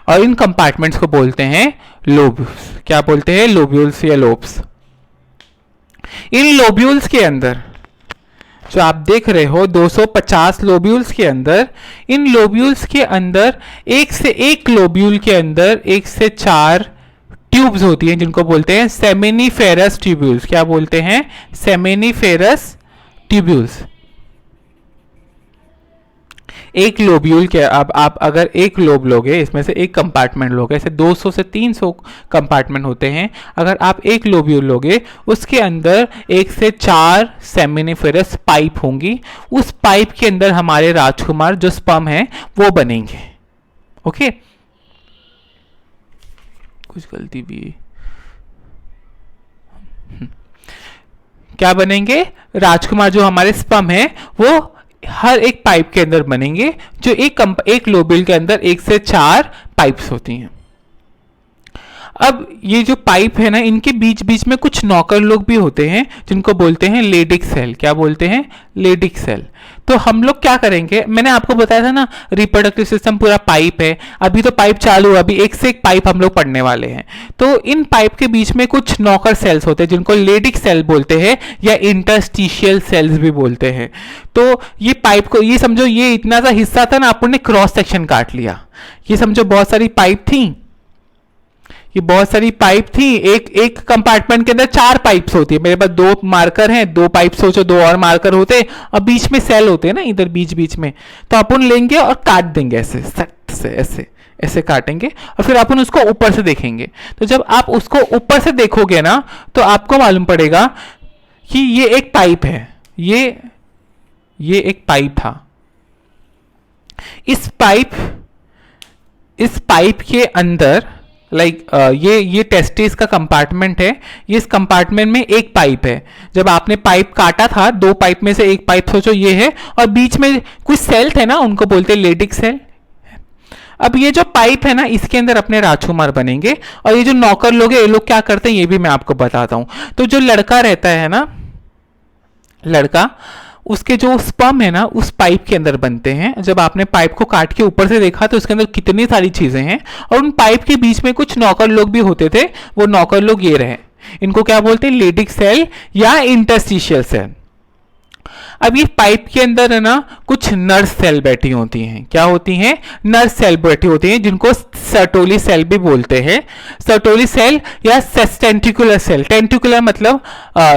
और इन कंपार्टमेंट्स को बोलते हैं लोब्यूल्स। क्या बोलते हैं, लोब्यूल्स या लोब्स। इन लोब्यूल्स के अंदर जो आप देख रहे हो 250 लोब्यूल्स के अंदर, इन लोब्यूल्स के अंदर एक लोब्यूल के अंदर 1 से 4 ट्यूब्स होती हैं जिनको बोलते हैं सेमिनिफेरस ट्यूब्यूल्स। क्या बोलते हैं? Seminiferous tubules. एक लोब्यूल के, अब आप अगर एक लोब लोगे, इसमें से एक कंपार्टमेंट लोगे, ऐसे 200 से 300 कंपार्टमेंट होते हैं, अगर आप एक लोब्यूल लोगे उसके अंदर 1 से 4 सेमिनिफेरस पाइप होंगी। उस पाइप के अंदर हमारे राजकुमार जो स्पर्म है वो बनेंगे। ओके, कुछ गलती भी, क्या बनेंगे? राजकुमार जो हमारे स्पर्म है वो हर एक पाइप के अंदर बनेंगे, जो एक लोब्यूल के अंदर 1 से 4 पाइप्स होती हैं। अब ये जो पाइप है ना, इनके बीच बीच में कुछ नौकर लोग भी होते हैं जिनको बोलते हैं लेडिक सेल। क्या बोलते हैं? Leydig cell. तो हम लोग क्या करेंगे, मैंने आपको बताया था ना रिप्रोडक्टिव सिस्टम पूरा पाइप है। अभी तो पाइप चालू है, अभी एक से एक पाइप हम लोग पढ़ने वाले हैं। तो इन पाइप के बीच में कुछ नौकर सेल्स होते हैं जिनको लेडिक सेल बोलते हैं या इंटरस्टिशियल सेल्स भी बोलते हैं। तो ये पाइप को, ये समझो ये इतना सा हिस्सा था ना, आपने क्रॉस सेक्शन काट लिया। ये समझो बहुत सारी पाइप थी, ये बहुत सारी पाइप थी, एक कंपार्टमेंट के अंदर 4 पाइप्स होती है। मेरे पास 2 मार्कर हैं, 2 पाइप सोचो, 2 और मार्कर होते, और बीच में सेल होते हैं ना इधर बीच बीच में। तो अपन लेंगे और काट देंगे ऐसे से, ऐसे ऐसे काटेंगे, और फिर अपन उसको ऊपर से देखेंगे। तो जब आप उसको ऊपर से देखोगे ना, तो आपको मालूम पड़ेगा कि ये एक पाइप है, ये एक पाइप था। इस पाइप के अंदर ये टेस्टिस का कंपार्टमेंट है। ये इस कंपार्टमेंट में एक पाइप है। जब आपने पाइप काटा था, 2 पाइप में से एक पाइप सोचो ये है, और बीच में कुछ सेल थे ना, उनको बोलते हैं लेडिक सेल। अब ये जो पाइप है ना, इसके अंदर अपने राजकुमार बनेंगे। और ये जो नौकर लोग हैं, ये लोग क्या करते हैं ये भी मैं आपको बताता हूं। तो जो लड़का रहता है ना, लड़का, उसके जो स्पर्म है ना उस पाइप के अंदर बनते हैं। जब आपने पाइप को काट के ऊपर से देखा तो उसके अंदर कितनी सारी चीजें हैं, और उन पाइप के बीच में कुछ नौकर लोग भी होते थे। वो नौकर लोग ये रहे, इनको क्या बोलते हैं? लेडिक सेल या इंटरस्टिशियल सेल। अब ये पाइप के अंदर है ना कुछ नर्स सेल बैठी होती हैं। क्या होती हैं? नर्स सेल बैठी होती हैं, जिनको सर्टोली सेल भी बोलते हैं। सर्टोली सेल या टेंटिकुलर सेल। टेंटिकुलर मतलब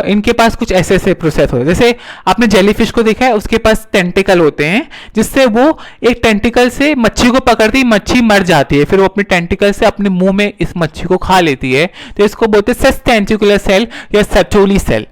इनके पास कुछ ऐसे ऐसे प्रोसेस होते हैं। जैसे आपने जेलीफिश को देखा है, उसके पास टेंटिकल होते हैं, जिससे वो एक टेंटिकल से मच्छी को पकड़ती, मच्छी मर जाती है, फिर वो अपने टेंटिकल से अपने मुंह में इस मच्छी को खा लेती है। तो इसको बोलते हैं टेंटिकुलर सेल या सर्टोली सेल।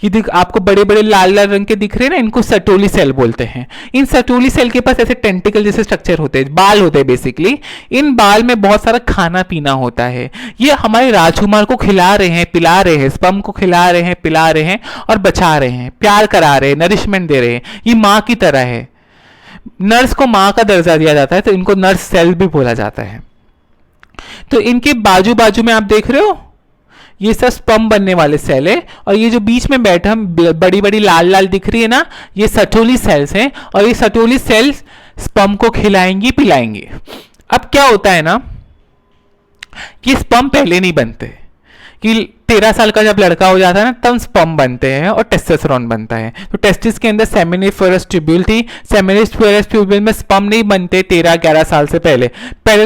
ये आपको बड़े बड़े लाल लाल रंग के दिख रहे हैं ना, इनको सर्टोली सेल बोलते हैं। इन सर्टोली सेल के पास ऐसे टेंटिकल जैसे स्ट्रक्चर होते हैं, बाल होते हैं बेसिकली। इन बाल में बहुत सारा खाना पीना होता है। ये हमारे राजकुमार को खिला रहे हैं, पिला रहे हैं, स्पर्म को खिला रहे हैं, पिला रहे हैं और बचा रहे हैं, प्यार करा रहे हैं, नरिशमेंट दे रहे हैं। ये माँ की तरह है। नर्स को माँ का दर्जा दिया जाता है, तो इनको नर्स सेल भी बोला जाता है। तो इनके बाजू बाजू में आप देख रहे हो, ये सब स्पर्म बनने वाले सेल है। और ये जो बीच में बैठा बड़ी बड़ी लाल लाल दिख रही है ना, ये सर्टोली सेल्स हैं। और ये सर्टोली सेल्स स्पर्म को खिलाएंगी, पिलाएंगी। अब क्या होता है ना कि स्पर्म पहले नहीं बनते, कि 13 साल का जब लड़का हो जाता है ना, तब स्पर्म बनते हैं और टेस्टोस्टेरोन बनता है। तो टेस्टिस के अंदर सेमिनिफेरस ट्यूब्यूल थी। सेमिनिफेरस ट्यूब्यूल में स्पर्म नहीं बनते 13-11 साल से पहले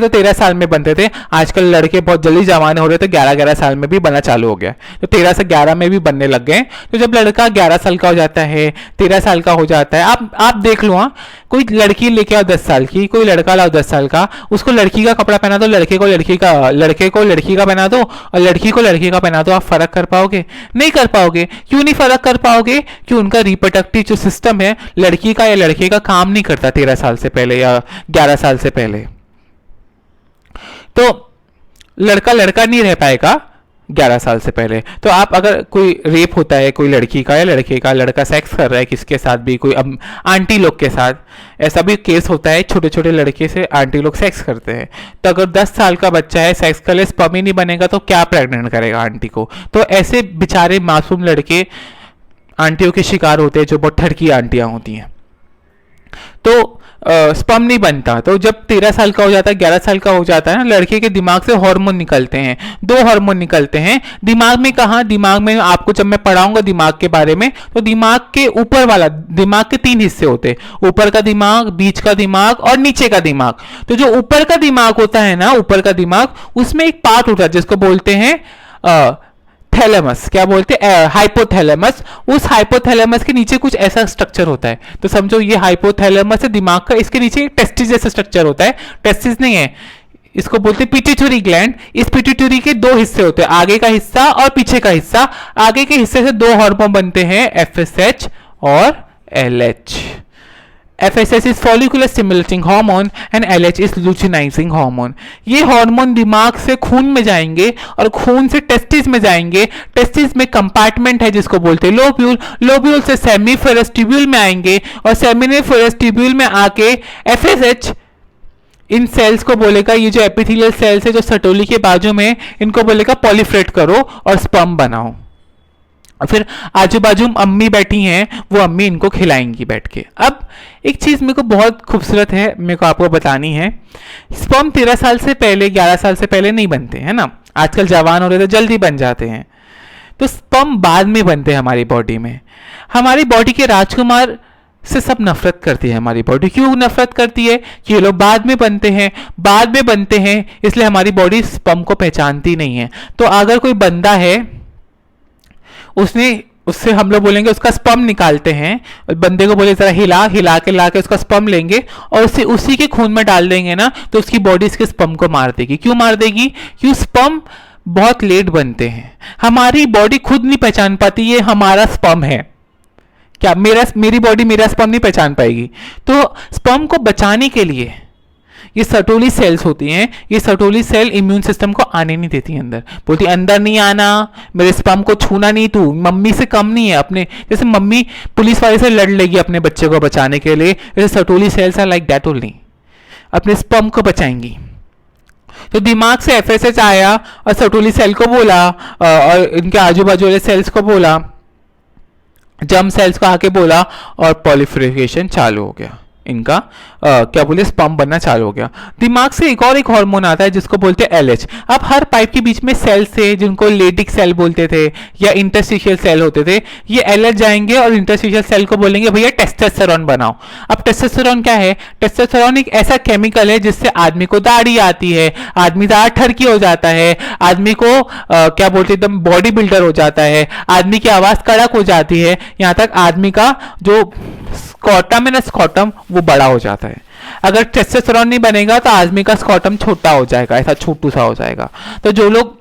तो 13 साल में बनते थे। आजकल लड़के बहुत जल्दी जवान हो रहे थे, 11-11 साल में भी बनना चालू हो गया, तो 13 से 11 में भी बनने लग गए। तो जब लड़का 11 साल का हो जाता है, 13 साल का हो जाता है, आप देख लो, हाँ, कोई लड़की लेके आओ 10 साल की, कोई लड़का लाओ 10 साल का, उसको लड़की का कपड़ा पहना दो, लड़के को लड़की का पहना दो, और लड़की को लड़के का पहना दो। आप फर्क कर पाओगे? नहीं कर पाओगे। क्यों नहीं फर्क कर पाओगे? कि उनका रिप्रोडक्टिव जो सिस्टम है लड़की का या लड़के का काम नहीं करता 13 साल से पहले या 11 साल से पहले। तो लड़का नहीं रह पाएगा 11 साल से पहले। तो आप अगर कोई रेप होता है कोई लड़की का या लड़के का, लड़का सेक्स कर रहा है किसके साथ भी, कोई आंटी लोग के साथ, ऐसा भी केस होता है, छोटे छोटे लड़के से आंटी लोग सेक्स करते हैं। तो अगर 10 साल का बच्चा है, सेक्स कर ले, स्पर्म ही नहीं बनेगा तो क्या प्रेग्नेंट करेगा आंटी को? तो ऐसे बेचारे मासूम लड़के आंटियों के शिकार होते हैं, जो बहुत ठरकी आंटियां होती हैं। तो स्पर्म नहीं बनता। तो जब 13 साल का हो जाता है, 11 साल का हो जाता है ना, लड़के के दिमाग से हार्मोन निकलते हैं, 2 हार्मोन निकलते हैं दिमाग में। कहाँ दिमाग में, आपको जब मैं पढ़ाऊंगा दिमाग के बारे में, तो दिमाग के ऊपर वाला, दिमाग के 3 हिस्से होते हैं, ऊपर का दिमाग, बीच का दिमाग और नीचे का दिमाग। तो जो ऊपर का दिमाग होता है ना, ऊपर का दिमाग, उसमें एक पार्ट होता है जिसको बोलते हैं थैलेमस। क्या बोलते हैं? हाइपोथैलेमस। उस हाइपोथैलेमस के नीचे कुछ ऐसा स्ट्रक्चर होता है। तो समझो ये हाइपोथैलेमस है दिमाग का, इसके नीचे एक टेस्टिस जैसा स्ट्रक्चर होता है। टेस्टिस नहीं है, इसको बोलते हैं पिट्यूटरी ग्लैंड। इस पिट्यूटरी के 2 हिस्से होते हैं, आगे का हिस्सा और पीछे का हिस्सा। आगे के हिस्से से 2 हार्मोन बनते हैं, एफएसएच और LH. FSH is follicular stimulating hormone and LH is luteinizing hormone। ये हार्मोन दिमाग से खून में जाएंगे और खून से टेस्टिस में जाएंगे। टेस्टिस में कंपार्टमेंट है जिसको बोलते हैं लोब्यूल। लोब्यूल से सेमीफेरस ट्यूब्यूल में आएंगे और सेमिफेरस ट्यूब्यूल में आके FSH इन सेल्स को बोलेगा, ये जो एपिथेलियल सेल्स है जो सटोली के बाजू में, इनको बोलेगा पॉलीफ्रेट करो और स्पर्म बनाओ। और फिर आजू बाजू अम्मी बैठी हैं, वो अम्मी इनको खिलाएंगी बैठ के। अब एक चीज़ मेरे को बहुत खूबसूरत है, मेरे को आपको बतानी है। स्पर्म 13 साल से पहले, 11 साल से पहले नहीं बनते हैं ना, आजकल जवान हो रहे तो जल्दी बन जाते हैं। तो स्पर्म बाद में बनते हैं हमारी बॉडी में। हमारी बॉडी के राजकुमार से सब नफरत करती है हमारी बॉडी। क्यों नफरत करती है? कि ये लोग बाद में बनते हैं, बाद में बनते हैं, इसलिए हमारी बॉडी स्पर्म को पहचानती नहीं है। तो अगर कोई बंदा है, उससे हम लोग बोलेंगे, उसका स्पर्म निकालते हैं, बंदे को बोले जरा हिला, हिला के ला के उसका स्पर्म लेंगे और उसी के खून में डाल देंगे ना, तो उसकी बॉडी इसके स्पर्म को मार देगी। क्यों मार देगी? क्यों स्पर्म बहुत लेट बनते हैं, हमारी बॉडी खुद नहीं पहचान पाती ये हमारा स्पर्म है। क्या मेरी बॉडी मेरा स्पर्म नहीं पहचान पाएगी? तो स्पर्म को बचाने के लिए ये सटोली सेल्स होती हैं, ये सटोली सेल इम्यून सिस्टम को आने नहीं देती अंदर। बोलती अंदर नहीं आना, मेरे स्पर्म को छूना नहीं, तू मम्मी से कम नहीं है। अपने जैसे मम्मी पुलिस वाले से लड़ लेगी अपने बच्चे को बचाने के लिए, जैसे Sertoli cells are like that only, अपने स्पर्म को बचाएंगी। तो दिमाग से एफएसएच आया और सटोली सेल को बोला और इनके आजू बाजू वाले सेल्स को बोला, जर्म सेल्स को आके बोला और पॉलिफरेशन चालू हो गया। इनका क्या बोले स्पर्म बनना चालू हो गया। दिमाग से एक हार्मोन आता है जिसको बोलते हैं एलएच। अब हर पाइप के बीच में सेल थे जिनको लेडिक सेल बोलते थे या इंटरस्टिशियल सेल होते थे, ये एलएच जाएंगे और इंटरस्टिशियल सेल को बोलेंगे भैया टेस्टोस्टेरोन बनाओ। अब टेस्टोस्टेरोन क्या है? टेस्टोस्टेरोन एक ऐसा केमिकल है जिससे आदमी को दाढ़ी आती है, आदमी ज़्यादा ठरकी हो जाता है, आदमी को क्या बोलते एकदम बॉडी बिल्डर हो जाता है, आदमी की आवाज़ कड़क हो जाती है, यहाँ तक आदमी का जो स्कॉटम है ना, स्कॉटम वो बड़ा हो जाता है। अगर टेस्टोस्टेरोन नहीं बनेगा तो आदमी का स्कॉटम छोटा हो जाएगा, ऐसा छोटू सा हो जाएगा। तो जो लोग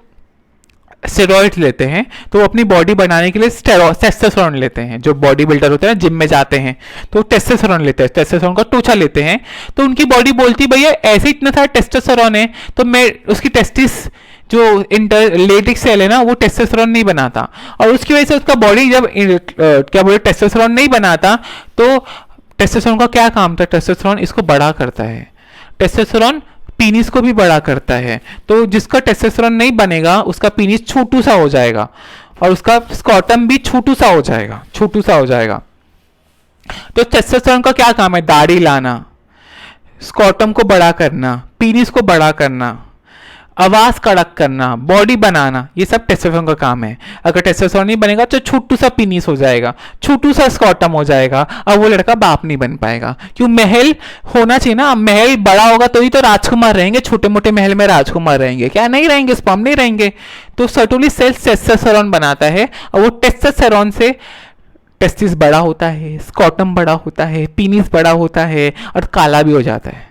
स्टेरॉइड लेते हैं तो वो अपनी बॉडी बनाने के लिए टेस्टोस्टेरोन लेते हैं। जो बॉडी बिल्डर होते हैं जिम में जाते हैं तो टेस्टोस्टेरोन लेते हैं, टेस्टोस्टेरोन का टोचा लेते हैं। तो उनकी बॉडी बोलती भैया ऐसे इतना सारा टेस्टोस्टेरोन है तो मैं उसकी टेस्टिस जो लेटिक सेल है ना वो टेस्टोस्टेरोन नहीं बनाता, और उसकी वजह से उसका बॉडी जब क्या बोले टेस्टोस्टेरोन नहीं बनाता तो टेस्टोस्टेरोन का क्या काम था? टेस्टोस्टेरोन इसको बड़ा करता है, टेस्टोस्टेरोन पीनिस को भी बड़ा करता है। तो जिसका टेस्टोस्टेरोन नहीं बनेगा उसका पीनिस छोटू सा हो जाएगा और उसका स्कॉटम भी छोटू सा हो जाएगा, छोटू सा हो जाएगा। तो टेस्टोस्टेरोन का क्या काम है? दाढ़ी लाना, स्कॉटम को बड़ा करना, पीनिस को बड़ा करना, आवाज कड़क करना, बॉडी बनाना, ये सब टेस्टोस्टेरोन का काम है। अगर टेस्टोस्टेरोन नहीं बनेगा तो छोटू सा पीनिस हो जाएगा, छोटू सा स्कॉटम हो जाएगा और वो लड़का बाप नहीं बन पाएगा। क्यों? महल होना चाहिए ना, महल बड़ा होगा तो ही तो राजकुमार रहेंगे, छोटे मोटे महल में राजकुमार रहेंगे क्या? नहीं रहेंगे, स्पर्म नहीं रहेंगे। तो सटोली सेल्स टेस्टोस्टेरोन बनाता है और वो टेस्टोस्टेरोन से टेस्टिस बड़ा होता है, स्कॉटम बड़ा होता है, पीनिस बड़ा होता है और काला भी हो जाता है।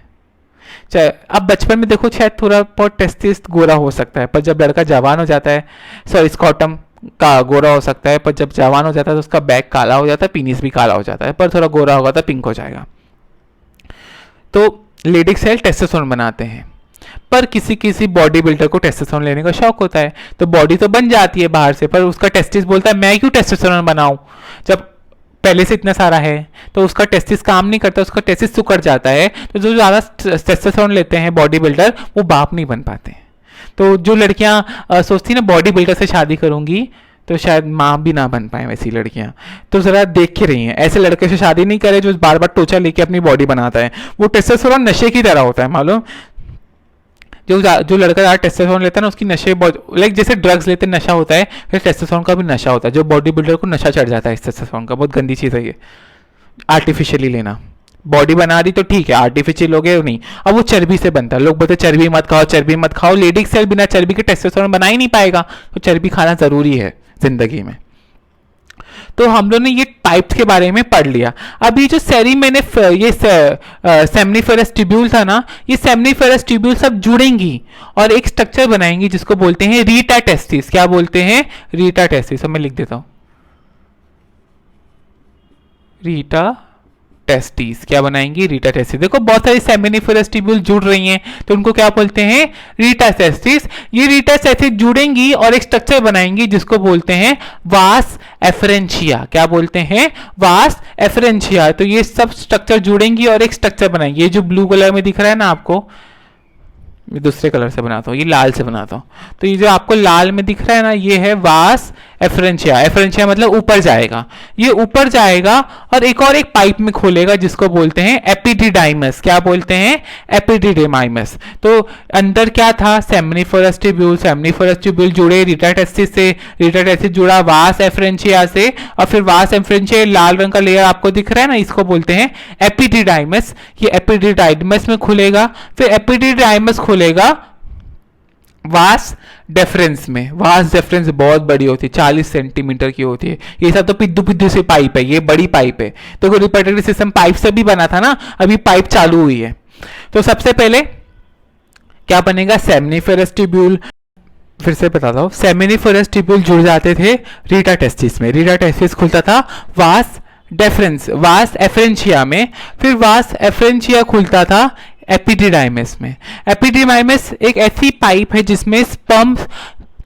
चाहे अब बचपन में देखो शायद थोड़ा बहुत टेस्टिस गोरा हो सकता है, पर जब लड़का जवान हो जाता है, सॉरी स्कॉटम का गोरा हो सकता है, पर जब जवान हो जाता है तो उसका बैक काला हो जाता है, पीनिस भी काला हो जाता है, पर थोड़ा गोरा होगा तो पिंक हो जाएगा। तो लेडिक सेल टेस्टोस्टेरोन बनाते हैं, पर किसी किसी बॉडी बिल्डर को टेस्टोस्टेरोन लेने का शौक होता है तो बॉडी तो बन जाती है बाहर से, पर उसका टेस्टिस बोलता है मैं क्यों टेस्टोस्टेरोन बनाऊं जब पहले से इतना सारा है। तो उसका टेस्टिस काम नहीं करता, उसका टेस्टिस सुकड़ जाता है। तो जो ज़्यादा टेस्टोस्टेरोन लेते हैं बॉडी बिल्डर वो बाप नहीं बन पाते। तो जो लड़कियां सोचती ना बॉडी बिल्डर से शादी करूंगी तो शायद माँ भी ना बन पाए वैसी लड़कियां। तो जरा देख के रही हैं, ऐसे लड़के से शादी नहीं करे जो बार बार टोचा लेके अपनी बॉडी बनाता है। वो टेस्टोस्टेरोन नशे की तरह होता है मालूम। जो लड़का ज़्यादा टेस्टोस्टेरोन लेता है ना उसकी नशे बहुत, लाइक जैसे ड्रग्स लेते नशा होता है, फिर टेस्टोस्टेरोन का भी नशा होता है। जो बॉडी बिल्डर को नशा चढ़ जाता है इस टेस्टोस्टेरोन का, बहुत गंदी चीज़ है ये आर्टिफिशियली लेना। बॉडी बना दी तो ठीक है, आर्टिफिशियल हो गए नहीं। अब वो चर्बी से बनता है, लोग बोलते चर्बी मत खाओ, चर्बी मत खाओ। लेडी सेल बिना चर्बी के टेस्टोस्टेरोन बना ही नहीं पाएगा, तो चर्बी खाना जरूरी है जिंदगी में। तो हम लोग ने ये टाइप्स के बारे में पढ़ लिया। अब ये जो सेमनीफेरस ट्यूब्यूल था ना, ये सेमनीफेरस ट्यूब्यूल सब जुड़ेंगी और एक स्ट्रक्चर बनाएंगी जिसको बोलते हैं रीटा टेस्टिस। क्या बोलते हैं? रीटा टेस्टिस। अब मैं लिख देता हूं, रीटा टेस्टिस। क्या बनाएंगी? रीटा टेस्टिस। देखो बहुत सारी सेमिनिफेरस ट्यूब्यूल जुड़ रही हैं तो उनको क्या बोलते हैं? रीटा टेस्टिस। ये रीटा टेस्टिस जुड़ेंगी और एक स्ट्रक्चर बनाएंगी जिसको बोलते हैं वास एफरेंशिया। क्या बोलते हैं? वास एफरेंशिया। तो ये सब स्ट्रक्चर जुड़ेंगी और एक स्ट्रक्चर बनाएंगी। ये जो ब्लू कलर में दिख रहा है ना आपको, मैं दूसरे कलर से बनाता हूँ, ये लाल से बनाता हूँ। तो ये जो आपको लाल में दिख रहा है ना, ये है वास एफरेंशिया। एफरेंशिया मतलब ऊपर जाएगा, ये ऊपर जाएगा और एक पाइप में खोलेगा जिसको बोलते हैं एपिडिडाइमस। क्या बोलते हैं? एपिडिडाइमस। तो अंदर क्या था? Seminiferous tubule. सेमनीफेरस ट्यूब्यूल जुड़े रीटा टेस्टिस से, रीटा टेस्टिस जुड़ा वास एफरेंशिया से, और फिर वास एफरेंशिया लाल रंग का लेयर आपको दिख रहा है ना, इसको बोलते हैं एपिडिडाइमस। ये एपिडिडाइमस में खुलेगा, फिर एपिडिडाइमस खुलेगा वास डेफरेंस में। वास डेफरेंस बहुत बड़ी होती है, 40 सेंटीमीटर की होती है। ये सब तो पिद्दू पिद्दू से पाइप है, ये बड़ी पाइप है। तो रिप्रोडक्टिव सिस्टम पाइप से भी बना था ना, अभी पाइप चालू हुई है। तो सबसे पहले क्या बनेगा? Seminiferous tubule. फिर से बताता हूँ, सेमनीफेरस ट्यूब्यूल जुड़ जाते थे रीटा टेस्टिस में। रीटा टेस्टिस खुलता था वास डेफरेंस, वास एफरेंशिया में। फिर वास एफरेंशिया खुलता था एपिडिडाइमस में। एपिडिडाइमस एक ऐसी पाइप है जिसमें स्पर्म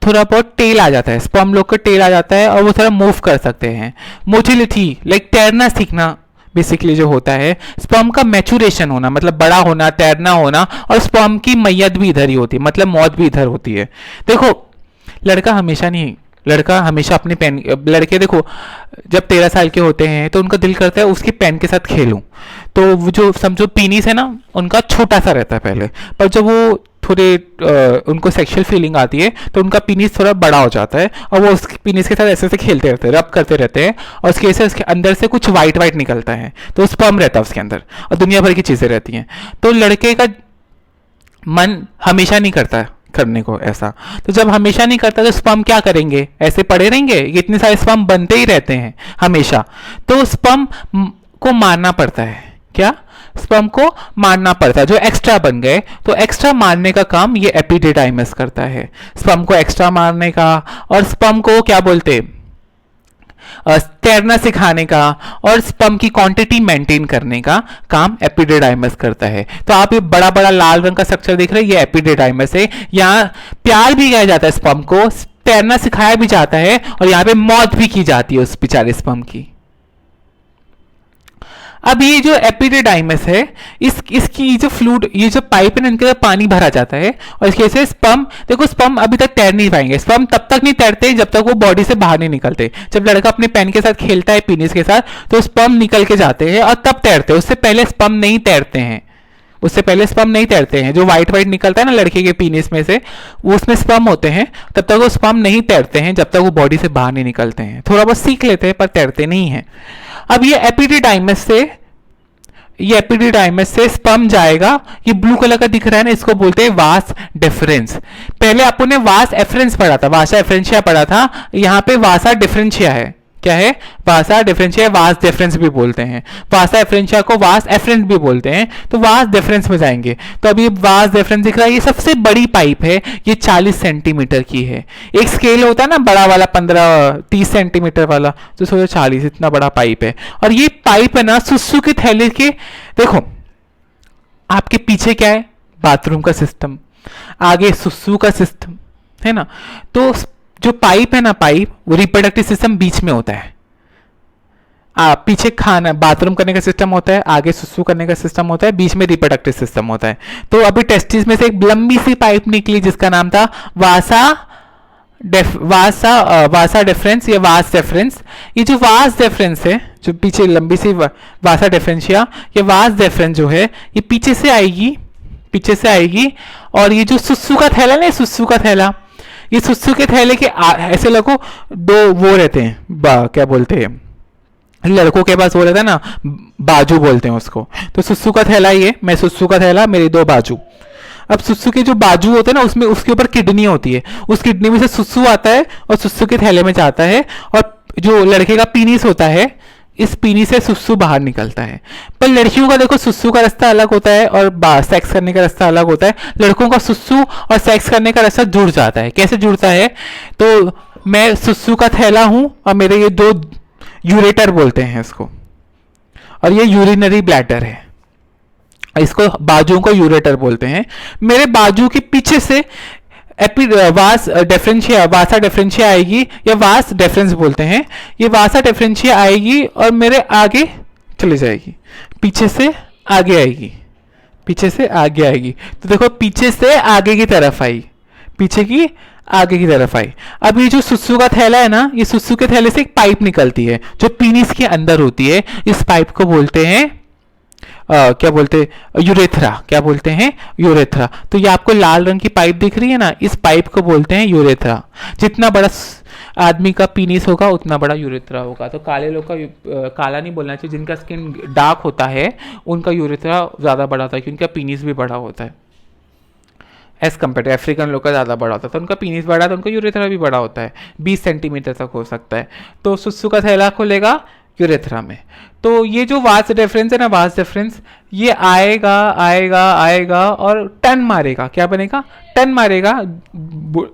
थोड़ा बहुत टेल आ जाता है, स्पर्म लोग का टेल आ जाता है और वो थोड़ा मूव कर सकते हैं। मोटिलिटी लाइक तैरना सीखना बेसिकली जो होता है, स्पर्म का मैचुरेशन होना मतलब बड़ा होना, तैरना होना, और स्पर्म की मैयत भी इधर ही होती है, मतलब मौत भी इधर होती है। देखो लड़का हमेशा अपने पेन, लड़के देखो जब 13 साल के होते हैं तो उनका दिल करता है उसकी पेन के साथ खेलूं। तो वो जो समझो पीनिस है ना, उनका छोटा सा रहता है पहले, पर जब वो थोड़े उनको सेक्सुअल फीलिंग आती है तो उनका पीनिस थोड़ा बड़ा हो जाता है और वो उसके पीनिस के साथ ऐसे ऐसे खेलते रहते हैं, रब करते रहते हैं, और उसके ऐसे उसके अंदर से कुछ वाइट वाइट निकलता है, तो स्पर्म रहता है उसके अंदर और दुनिया भर की चीज़ें रहती हैं। तो लड़के का मन हमेशा नहीं करता है करने को ऐसा, तो जब हमेशा नहीं करता तो स्पर्म क्या करेंगे? ऐसे पड़े रहेंगे? इतने सारे स्पर्म बनते ही रहते हैं हमेशा, तो स्पर्म को मारना पड़ता है। क्या? स्पर्म को मारना पड़ता है। जो एक्स्ट्रा बन गए तो एक्स्ट्रा मारने का काम ये एपिडिडाइमस करता है, स्पर्म को एक्स्ट्रा मारने का, और स्पर्म को क्या बोलते हैं? तैरना सिखाने का और स्पर्म की क्वांटिटी मेंटेन करने का काम एपिडिडाइमस करता है। तो आप ये बड़ा बड़ा लाल रंग का स्ट्रक्चर देख रहे हैं, ये एपिडिडाइमस है। यहाँ प्यार भी किया जाता है स्पर्म को, तैरना सिखाया भी जाता है, और यहाँ पे मौत भी की जाती है उस बेचारे स्पर्म की। अब ये जो एपिडिडाइमस है, इसकी जो फ्लूइड, ये जो पाइप है ना, इनके अंदर पानी भरा जाता है, और इसके से स्पर्म, देखो स्पर्म अभी तक तैर नहीं पाएंगे। स्पर्म तब तक नहीं तैरते जब तक वो बॉडी से बाहर नहीं निकलते। जब लड़का अपने पेन के साथ खेलता है, पीनिस के साथ, तो स्पर्म निकल के जाते हैं और तब तैरते हैं। उससे पहले स्पर्म नहीं तैरते हैं, उससे पहले स्पर्म नहीं तैरते हैं। जो व्हाइट व्हाइट निकलता है ना लड़के के पीनिस में से, उसमें स्पर्म होते हैं, तब तक वो स्पर्म नहीं तैरते हैं जब तक वो बॉडी से बाहर नहीं निकलते हैं। थोड़ा बहुत सीख लेते हैं पर तैरते नहीं हैं। अब ये एपिडिडाइमस से स्पर्म जाएगा, ये ब्लू कलर का दिख रहा है ना, इसको बोलते हैं वास डेफरेंस। पहले आपको ने वास एफरेंस पढ़ा था, वासा एफरेंशिया पढ़ा था, यहाँ पे वासा डिफरेंशिया है। क्या है? वासा डिफरेंशिया, वास डिफरेंस भी बोलते हैं। वासा एफरेंशिया को वास एफरेंस भी बोलते हैं। तो वास डिफरेंस में जाएंगे तो अभी वास डिफरेंस दिख रहा है। ये सबसे बड़ी पाइप है, ये 40 सेंटीमीटर की है। एक स्केल होता है ना बड़ा वाला, 15-30 सेंटीमीटर वाला, तो सोचो 40, इतना बड़ा पाइप है। और ये पाइप है ना सुसु की थैली के, देखो आपके पीछे क्या है? बाथरूम का सिस्टम, आगे सुसु का सिस्टम है ना। तो जो पाइप है ना, पाइप वो रिप्रोडक्टिव सिस्टम बीच में होता है। पीछे खाना बाथरूम करने का सिस्टम होता है, आगे सुसु करने का सिस्टम होता है, बीच में रिप्रोडक्टिव सिस्टम होता है। तो अभी टेस्टिस में से एक लंबी सी पाइप निकली जिसका नाम था वासा वासा डिफरेंस या वास डिफरेंस, ये जो वास डिफरेंस है, जो पीछे लंबी सी वासा डिफरेंशिया, ये वास डिफरेंस जो है ये पीछे से आएगी, पीछे से आएगी। और ये जो सुसु का थैला ना, सुसु का थैला, ये सुसु के थैले के ऐसे लगो दो वो रहते हैं, क्या बोलते हैं लड़कों के पास वो रहता है ना, बाजू बोलते हैं उसको। तो सुसु का थैला ये, मैं सुसु का थैला, मेरे दो बाजू। अब सुसु के जो बाजू होते हैं ना, उसमें उसके ऊपर किडनी होती है, उस किडनी में से सुसु आता है और सुसु के थैले में जाता है। और जो लड़के का पीनिस होता है, इस पीनी से सुसु बाहर निकलता है। पर लड़कियों का देखो सुसु का रास्ता अलग होता है और सेक्स करने का रास्ता अलग होता है। लड़कों का सुसु और सेक्स करने का रास्ता जुड़ जाता है। कैसे जुड़ता है? तो मैं सुसु का थैला हूं और मेरे ये दो यूरेटर बोलते हैं इसको, और ये यूरिनरी ब्लैडर है, इसको बाजुओं को यूरेटर बोलते हैं। मेरे बाजू के पीछे से वासा डिफरेंशिया आएगी, या वास डिफरेंस बोलते हैं। ये वासा डिफरेंशिया आएगी और मेरे आगे चली जाएगी, पीछे से आगे आएगी, पीछे से आगे आएगी। तो देखो पीछे से आगे की तरफ आई, पीछे की आगे की तरफ आई। अब ये जो सुसु का थैला है ना, ये सुसु के थैले से एक पाइप निकलती है जो पीनिस के अंदर होती है। इस पाइप को बोलते हैं क्या बोलते हैं? यूरेथ्रा। क्या बोलते हैं? यूरेथ्रा। तो ये आपको लाल रंग की पाइप दिख रही है ना, इस पाइप को बोलते हैं यूरेथ्रा। जितना बड़ा आदमी का पीनिस होगा उतना बड़ा यूरेथ्रा होगा। तो काले लोग का काला नहीं बोलना चाहिए, जिनका स्किन डार्क होता है उनका यूरेथ्रा ज़्यादा बड़ा होता है, क्योंकि उनका पीनिस भी बड़ा होता है एज कम्पेयर टू अफ्रीकन लोग का ज़्यादा बड़ा होता है। तो उनका पीनिस बड़ा, तो उनका यूरेथ्रा भी बड़ा होता है, 20 सेंटीमीटर तक हो सकता है। तो सुसु का थैला खुलेगा यूरेथ्रा में। तो ये जो वास डिफरेंस है ना, वास डिफरेंस, ये आएगा आएगा आएगा और टर्न मारेगा। क्या बनेगा? टर्न मारेगा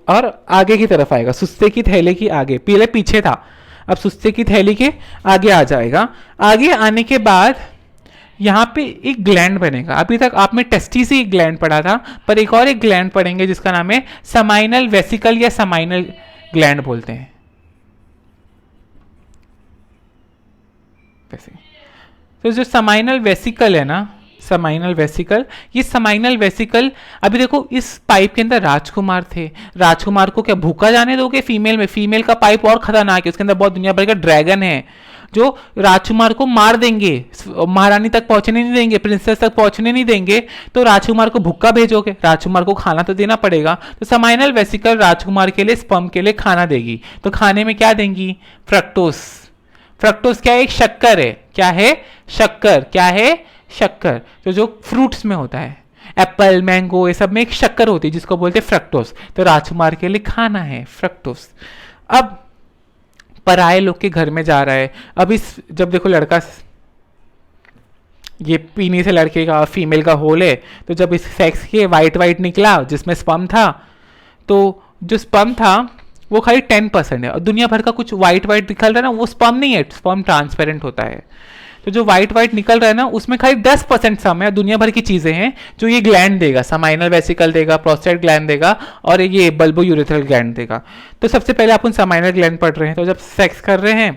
और आगे की तरफ आएगा, सुस्ते की थैले की आगे। पहले पीछे था, अब सुस्ते की थैली के आगे आ जाएगा। आगे आने के बाद यहाँ पे एक ग्लैंड बनेगा। अभी तक आपने टेस्टी से एक ग्लैंड पढ़ा था, पर एक और एक ग्लैंड पढ़ेंगे जिसका नाम है समाइनल वेसिकल या समाइनल ग्लैंड बोलते हैं। तो जो समाइनल वेसिकल है ना, समाइनल वेसिकल, ये समाइनल वेसिकल, अभी देखो इस पाइप के अंदर राजकुमार थे। राजकुमार को क्या भूखा जाने दोगे? फीमेल में, फीमेल का पाइप और खतरनाक है, उसके अंदर बहुत दुनिया भर का ड्रैगन है जो राजकुमार को मार देंगे, महारानी तक पहुंचने नहीं देंगे, प्रिंसेस तक पहुंचने नहीं देंगे। तो राजकुमार को भूखा भेजोगे? राजकुमार को खाना तो देना पड़ेगा। तो समाइनल वेसिकल राजकुमार के लिए, स्पर्म के लिए खाना देगी। तो खाने में क्या देंगी? फ्रक्टोस। फ्रक्टोस क्या है? एक शक्कर है। क्या है? शक्कर। क्या है? शक्कर। तो जो फ्रूट्स में होता है, एप्पल, मैंगो, ये सब में एक शक्कर होती है जिसको बोलते हैं फ्रक्टोस। तो राजकुमार के लिए खाना है फ्रक्टोस। अब पराये लोग के घर में जा रहा है। अब इस जब देखो लड़का, ये पीने से लड़के का फीमेल का होल है, तो जब इस सेक्स के वाइट वाइट निकला जिसमें स्पर्म था, तो जो स्पर्म था वो खाली 10% है, और दुनिया भर का कुछ वाइट वाइट निकल रहा है ना, वो स्पर्म नहीं है, स्पर्म ट्रांसपेरेंट होता है। तो जो वाइट वाइट निकल रहा है ना, उसमें खाली 10% सम है, दुनिया भर की चीजें हैं जो ये ग्लैंड देगा। समाइनल वेसिकल देगा, प्रोस्टेट ग्लैंड देगा, और ये बल्बो यूरेथ्रल ग्लैंड देगा। तो सबसे पहले अपन समाइनल ग्लैंड पढ़ रहे हैं। तो जब सेक्स कर रहे हैं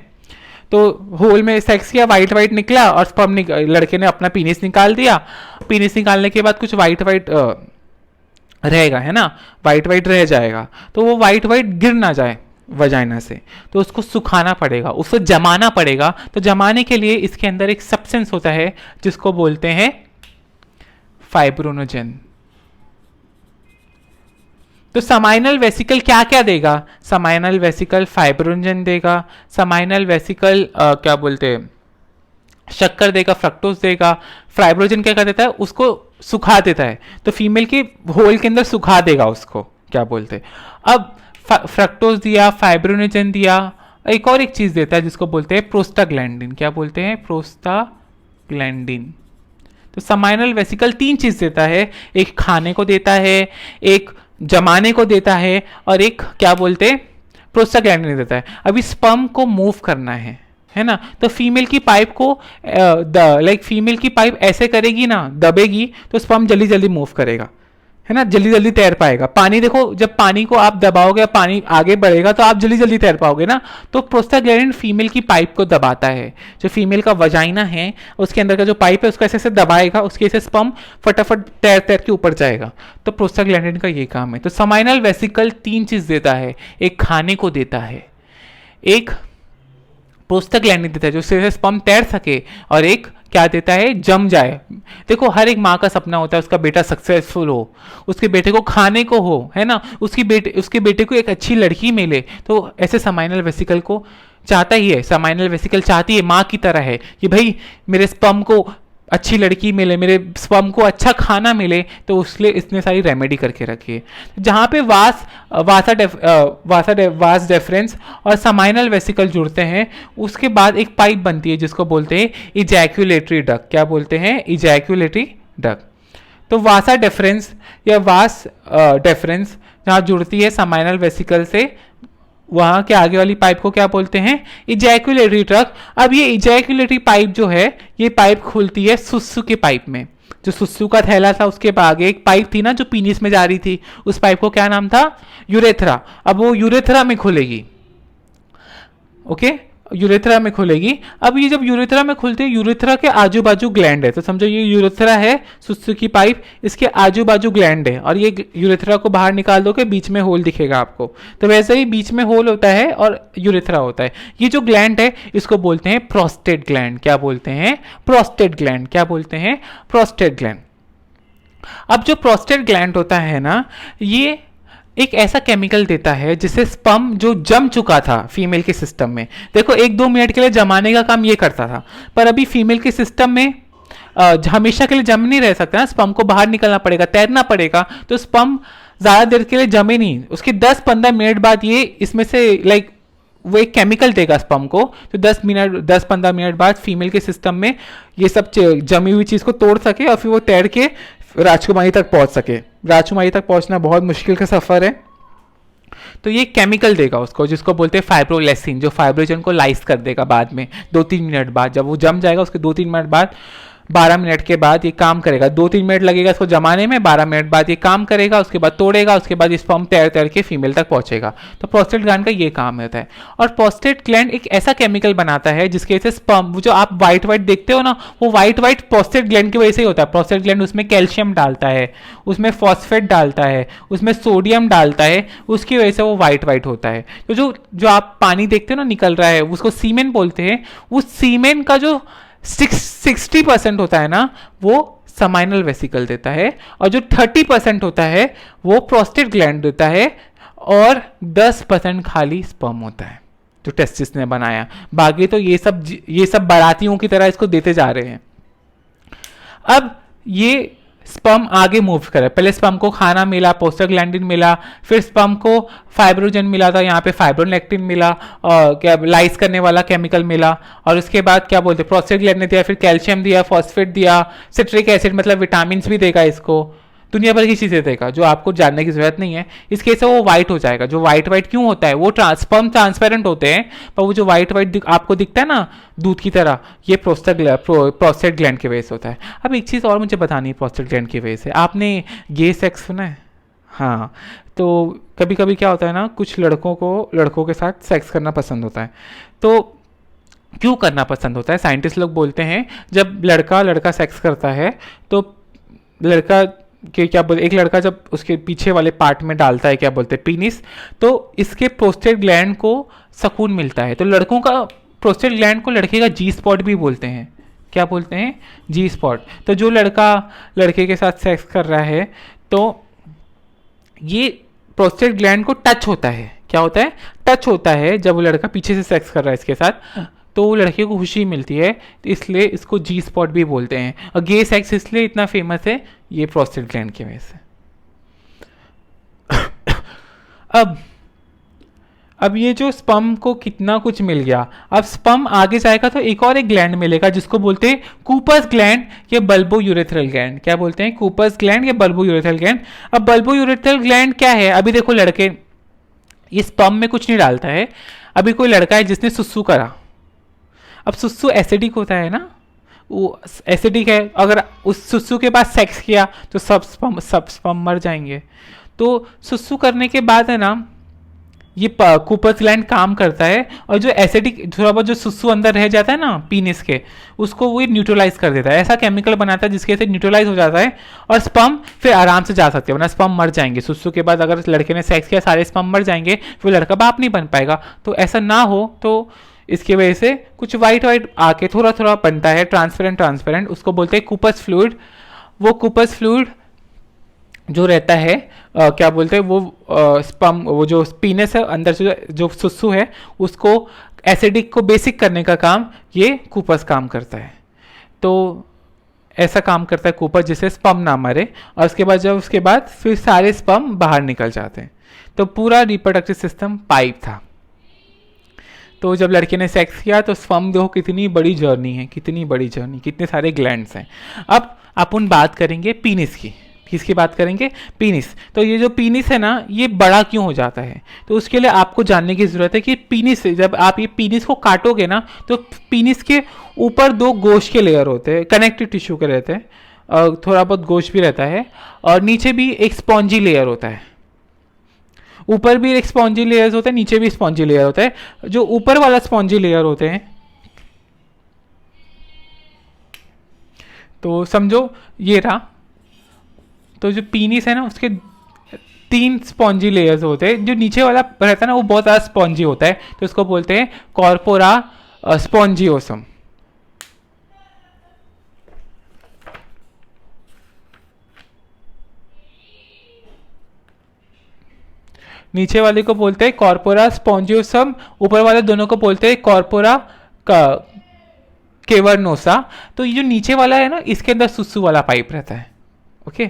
तो होल में सेक्स किया, वाइट वाइट निकला, और स्पर्म लड़के ने अपना पीनिस निकाल दिया। पीनिस निकालने के बाद कुछ वाइट वाइट रहेगा, है ना, वाइट वाइट रह जाएगा। तो वो वाइट वाइट गिर ना जाए वजाइना से, तो उसको सुखाना पड़ेगा, उसको जमाना पड़ेगा। तो जमाने के लिए इसके अंदर एक सब्सटेंस होता है जिसको बोलते हैं फाइब्रोनोजेन। तो समाइनल वेसिकल क्या क्या देगा? समाइनल वेसिकल फाइब्रोनोजेन देगा, समाइनल वेसिकल क्या बोलते हैं, शक्कर देगा, फ्रक्टोज देगा। फाइब्रोजन क्या कर देता है? उसको सुखा देता है। तो फीमेल के होल के अंदर सुखा देगा उसको, क्या बोलते हैं। अब फ्रक्टोज दिया, फाइब्रोनोजेन दिया, एक और एक चीज देता है जिसको बोलते हैं प्रोस्टाग्लैंडिन। क्या बोलते हैं? प्रोस्टाग्लैंडिन। तो समाइनल वेसिकल 3 चीज देता है, एक खाने को देता है, एक जमाने को देता है, और एक क्या बोलते हैं, प्रोस्टाग्लैंडिन देता है। अभी स्पर्म को मूव करना है ना, तो फीमेल की पाइप को फीमेल की पाइप ऐसे करेगी ना, दबेगी, तो स्पर्म जल्दी जल्दी मूव करेगा। है ना, जल्दी जल्दी तैर पाएगा। पानी देखो, जब पानी को आप दबाओगे, पानी आगे बढ़ेगा तो आप जल्दी जल्दी तैर पाओगे ना। तो प्रोस्टाग्लैंडिन फीमेल की पाइप को दबाता है, जो फीमेल का वजाइना है उसके अंदर का जो पाइप है उसको ऐसे ऐसे दबाएगा, उसके ऐसे स्पर्म फटाफट तैर तैर के ऊपर जाएगा। तो प्रोस्टाग्लैंडिन का ये काम है। तो समाइनल वेसिकल 3 चीज देता है, एक खाने को देता है, एक प्रोस्टाग्लैंडिन देता है जो उससे स्पर्म तैर सके, और एक क्या देता है, जम जाए। देखो हर एक माँ का सपना होता है उसका बेटा सक्सेसफुल हो, उसके बेटे को खाने को हो, है ना, उसके बेटे को एक अच्छी लड़की मिले। तो ऐसे समाइनल वेसिकल को चाहता ही है, समाइनल वेसिकल चाहती है, माँ की तरह है कि भाई मेरे स्पर्म को अच्छी लड़की मिले, मेरे स्पर्म को अच्छा खाना मिले। तो उसके लिए इसने सारी रेमेडी करके रखी है। जहाँ पे वास डेफरेंस और समाइनल वेसिकल जुड़ते हैं, उसके बाद एक पाइप बनती है जिसको बोलते हैं इजैक्यूलेटरी डक्ट। क्या बोलते हैं, इजैक्यूलेटरी डक्ट। तो वासा डेफरेंस या वास डेफरेंस जहाँ जुड़ती है समाइनल वेसिकल से, वहां के आगे वाली पाइप को क्या बोलते हैं, इजैक्यूलेटरी ट्रक। अब ये इजैक्यूलेटरी पाइप जो है, ये पाइप खुलती है सुसु के पाइप में। जो सुसु का थैला था उसके आगे एक पाइप थी ना जो पीनिस में जा रही थी, उस पाइप को क्या नाम था, यूरेथ्रा। अब वो यूरेथ्रा में खुलेगी, ओके, यूरेथ्रा में खुलेगी। अब ये जब यूरेथ्रा में खुलती है, यूरेथ्रा के आजू बाजू ग्लैंड है। तो समझो ये यूरेथ्रा है, सुसु की पाइप, इसके आजू बाजू ग्लैंड है, और ये यूरेथ्रा को बाहर निकाल दो के बीच में होल दिखेगा आपको। तो वैसे ही बीच में होल होता है और यूरेथ्रा होता है। ये जो ग्लैंड है इसको बोलते हैं प्रोस्टेट ग्लैंड। क्या बोलते हैं, प्रोस्टेट ग्लैंड। क्या बोलते हैं, प्रोस्टेट ग्लैंड। अब जो प्रोस्टेट ग्लैंड होता है ना, ये एक ऐसा केमिकल देता है जिससे स्पर्म जो जम चुका था फीमेल के सिस्टम में, देखो 1-2 मिनट के लिए जमाने का काम ये करता था, पर अभी फीमेल के सिस्टम में हमेशा के लिए जम नहीं रह सकता ना, स्पर्म को बाहर निकलना पड़ेगा, तैरना पड़ेगा। तो स्पर्म ज़्यादा देर के लिए जमे नहीं, उसके 10-15 मिनट बाद ये इसमें से वो एक केमिकल देगा स्पर्म को। तो 10-15 मिनट बाद फीमेल के सिस्टम में ये सब जमी हुई चीज़ को तोड़ सके और फिर वो तैर के राजकुमारी तक पहुंच सके। राजकुमारी तक पहुंचना बहुत मुश्किल का सफर है। तो ये केमिकल देगा उसको, जिसको बोलते हैं फाइब्रोलेसिन, जो फाइब्रोजन को लाइस कर देगा बाद में 2-3 मिनट बाद। जब वो जम जाएगा उसके 2-3 मिनट बाद, 12 मिनट के बाद ये काम करेगा। 2-3 मिनट लगेगा इसको जमाने में, 12 मिनट बाद ये काम करेगा, उसके बाद तोड़ेगा, उसके बाद स्पर्म तैर तैर के फीमेल तक पहुंचेगा। तो प्रोस्टेट ग्लैंड का ये काम होता है। और प्रोस्टेट ग्लैंड एक ऐसा केमिकल बनाता है जिसके वजह से स्पर्म, जो आप व्हाइट व्हाइट देखते हो ना, वो व्हाइट व्हाइट प्रोस्टेट ग्लैंड की वजह से ही होता है। प्रोस्टेट ग्लैंड उसमें कैल्शियम डालता है, उसमें फॉस्फेट डालता है, उसमें सोडियम डालता है, उसकी वजह से वो व्हाइट व्हाइट होता है। तो जो आप पानी देखते हो ना निकल रहा है, उसको सीमेन बोलते हैं। उस सीमेन का जो 60% होता है ना, वो समाइनल वेसिकल देता है, और जो 30% होता है वो प्रोस्टेट ग्लैंड देता है, और 10% खाली स्पर्म होता है जो टेस्टिस ने बनाया। बाकी तो ये सब बारातियों की तरह इसको देते जा रहे हैं। अब ये स्पर्म आगे मूव करे, पहले स्पर्म को खाना मिला, प्रोस्टाग्लैंडिन मिला, फिर स्पर्म को फाइब्रोजन मिला था, यहाँ पे फाइब्रोनेक्टिन मिला, और क्या लाइस करने वाला केमिकल मिला, और उसके बाद क्या बोलते हैं प्रोस्टाग्लैंडिन ने दिया, फिर कैल्शियम दिया, फॉस्फेट दिया, सिट्रिक एसिड मतलब विटामिन भी देगा इसको, दुनिया भर की चीज़ें देगा जो आपको जानने की जरूरत नहीं है। इस केस से वो व्हाइट हो जाएगा। जो व्हाइट व्हाइट क्यों होता है, वो स्पर्म ट्रांसपेरेंट होते हैं, पर वो जो व्हाइट व्हाइट आपको दिखता है ना दूध की तरह, ये प्रोस्टेट ग्लैंड की वजह से होता है। अब एक चीज़ और मुझे बतानी है प्रोस्टेट ग्लैंड की वजह से, आपने गे सेक्स सुना है? हाँ, तो कभी कभी क्या होता है ना, कुछ लड़कों को लड़कों के साथ सेक्स करना पसंद होता है। तो क्यों करना पसंद होता है? साइंटिस्ट लोग बोलते हैं जब लड़का सेक्स करता है तो लड़का कि क्या बोलते, एक लड़का जब उसके पीछे वाले पार्ट में डालता है, क्या बोलते हैं, पीनिस, तो इसके प्रोस्टेट ग्लैंड को सुकून मिलता है। तो लड़कों का प्रोस्टेट ग्लैंड को लड़के का जी स्पॉट भी बोलते हैं। क्या बोलते हैं? जी स्पॉट। तो जो लड़का लड़के के साथ सेक्स कर रहा है तो ये प्रोस्टेट ग्लैंड को टच होता है। क्या होता है? टच होता है। जब वो लड़का पीछे से सेक्स कर रहा है इसके साथ, तो वो लड़के को खुशी मिलती है, तो इसलिए इसको जी स्पॉट भी बोलते हैं। और गे सेक्स इसलिए इतना फेमस है, ये प्रोस्टेट ग्लैंड की वजह से। अब ये जो स्पर्म को कितना कुछ मिल गया, अब स्पर्म आगे जाएगा तो एक ग्लैंड मिलेगा जिसको बोलते हैं कूपर्स ग्लैंड या बल्बो यूरेथ्रल ग्लैंड। क्या बोलते हैं? कूपर्स ग्लैंड या बल्बो यूरेथ्रल ग्लैंड। अब बल्बो यूरेथ्रल ग्लैंड क्या है? अभी देखो लड़के, ये स्पर्म में कुछ नहीं डालता है। अभी कोई लड़का है जिसने सुसु करा, अब सुसु एसिडिक होता है ना, वो एसिडिक है, अगर उस सुसु के बाद सेक्स किया तो सब स्पर्म मर जाएंगे। तो सुसु करने के बाद है ना ये कूपर्स ग्लैंड काम करता है, और जो एसिडिक थोड़ा बहुत जो सुसु अंदर रह जाता है ना पीनिस के, उसको वो न्यूट्रलाइज कर देता है। ऐसा केमिकल बनाता है जिसके से न्यूट्रलाइज हो जाता है और स्पर्म फिर आराम से जा सकते हैं, वरना स्पर्म मर जाएंगे। सुसु के बाद अगर लड़के ने सेक्स किया सारे स्पर्म मर जाएंगे, फिर लड़का बाप नहीं बन पाएगा। तो ऐसा ना हो, तो इसकी वजह से कुछ वाइट वाइट आके थोड़ा थोड़ा बनता है, ट्रांसपेरेंट, उसको बोलते हैं कूपर्स फ्लूइड। वो कूपर्स फ्लूइड जो रहता है क्या बोलते हैं वो स्पर्म, वो जो पीनस है अंदर से जो सुसु है उसको एसिडिक को बेसिक करने का काम ये कूपर्स काम करता है। तो ऐसा काम करता है कूपर जिससे स्पर्म ना मरे, और उसके बाद फिर सारे स्पर्म बाहर निकल जाते हैं। तो पूरा रिप्रोडक्टिव सिस्टम पाइप था। तो जब लड़के ने सेक्स किया तो स्पर्म देखो कितनी बड़ी जर्नी है, कितने सारे ग्लैंड्स हैं। अब अपन बात करेंगे पीनिस की। किसकी बात करेंगे? पीनिस। तो ये जो पीनिस है ना ये बड़ा क्यों हो जाता है, तो उसके लिए आपको जानने की ज़रूरत है कि पीनिस, जब आप ये पीनिस को काटोगे ना तो पीनिस के ऊपर 2 गोश्त के लेयर होते हैं, कनेक्टिव टिश्यू के रहते हैं, और थोड़ा बहुत गोश्त भी रहता है, और नीचे भी एक स्पॉन्जी लेयर होता है। ऊपर भी एक स्पॉन्जी लेयर होता है, नीचे भी स्पॉन्जी लेयर होता है। जो ऊपर वाला स्पॉन्जी लेयर होते हैं, तो समझो ये रहा। तो जो पीनिस है ना उसके 3 स्पॉन्जी लेयर्स होते हैं। जो नीचे वाला रहता है ना वो बहुत ज़्यादा स्पॉन्जी होता है, तो उसको बोलते हैं कॉर्पोरा स्पॉन्जियोसम। नीचे वाले को बोलते हैं कॉर्पोरा स्पॉन्जियोसम, ऊपर वाले दोनों को बोलते हैं कॉर्पोरा केवर्नोसा। तो ये जो नीचे वाला है ना इसके अंदर सुसु वाला पाइप रहता है। ओके,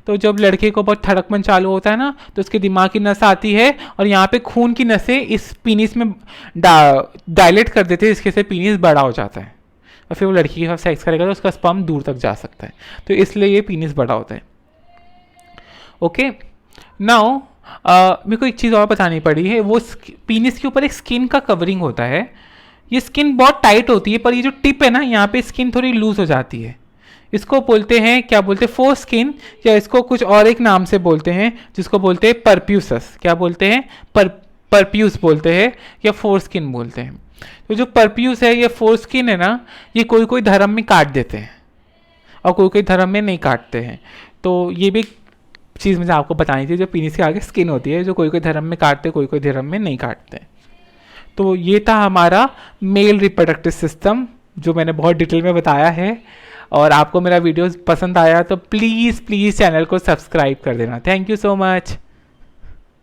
तो जब लड़के को बहुत धड़कन चालू होता है ना तो उसके दिमाग की नस आती है, और यहाँ पे खून की नसें इस पीनिस में डायलेट कर देते हैं, इसके से पीनिस बड़ा हो जाता है, और फिर वो लड़की के साथ सेक्स करेगा तो उसका स्पर्म दूर तक जा सकता है। तो इसलिए ये पीनिस बड़ा होता है। ओके, नाउ मेरे को एक चीज़ और बतानी पड़ी है। वो पीनिस के ऊपर एक स्किन का कवरिंग होता है। ये स्किन बहुत टाइट होती है, पर ये जो टिप है ना यहाँ पे स्किन थोड़ी लूज हो जाती है। इसको बोलते हैं, क्या बोलते हैं, फोर स्किन, या इसको कुछ और एक नाम से बोलते हैं जिसको बोलते हैं परप्यूसस। क्या बोलते हैं? परप्यूस बोलते हैं या फोर स्किन बोलते हैं। तो जो परप्यूस है या फोर स्किन है ना, ये कोई कोई धर्म में काट देते हैं और कोई कोई धर्म में नहीं काटते हैं। तो ये भी चीज़ मुझे आपको बतानी थी। जो पीनिस के आगे स्किन होती है जो कोई कोई धर्म में काटते, कोई कोई धर्म में नहीं काटते। तो ये था हमारा मेल रिप्रोडक्टिव सिस्टम जो मैंने बहुत डिटेल में बताया है। और आपको मेरा वीडियो पसंद आया तो प्लीज़ चैनल को सब्सक्राइब कर देना। Thank you so much.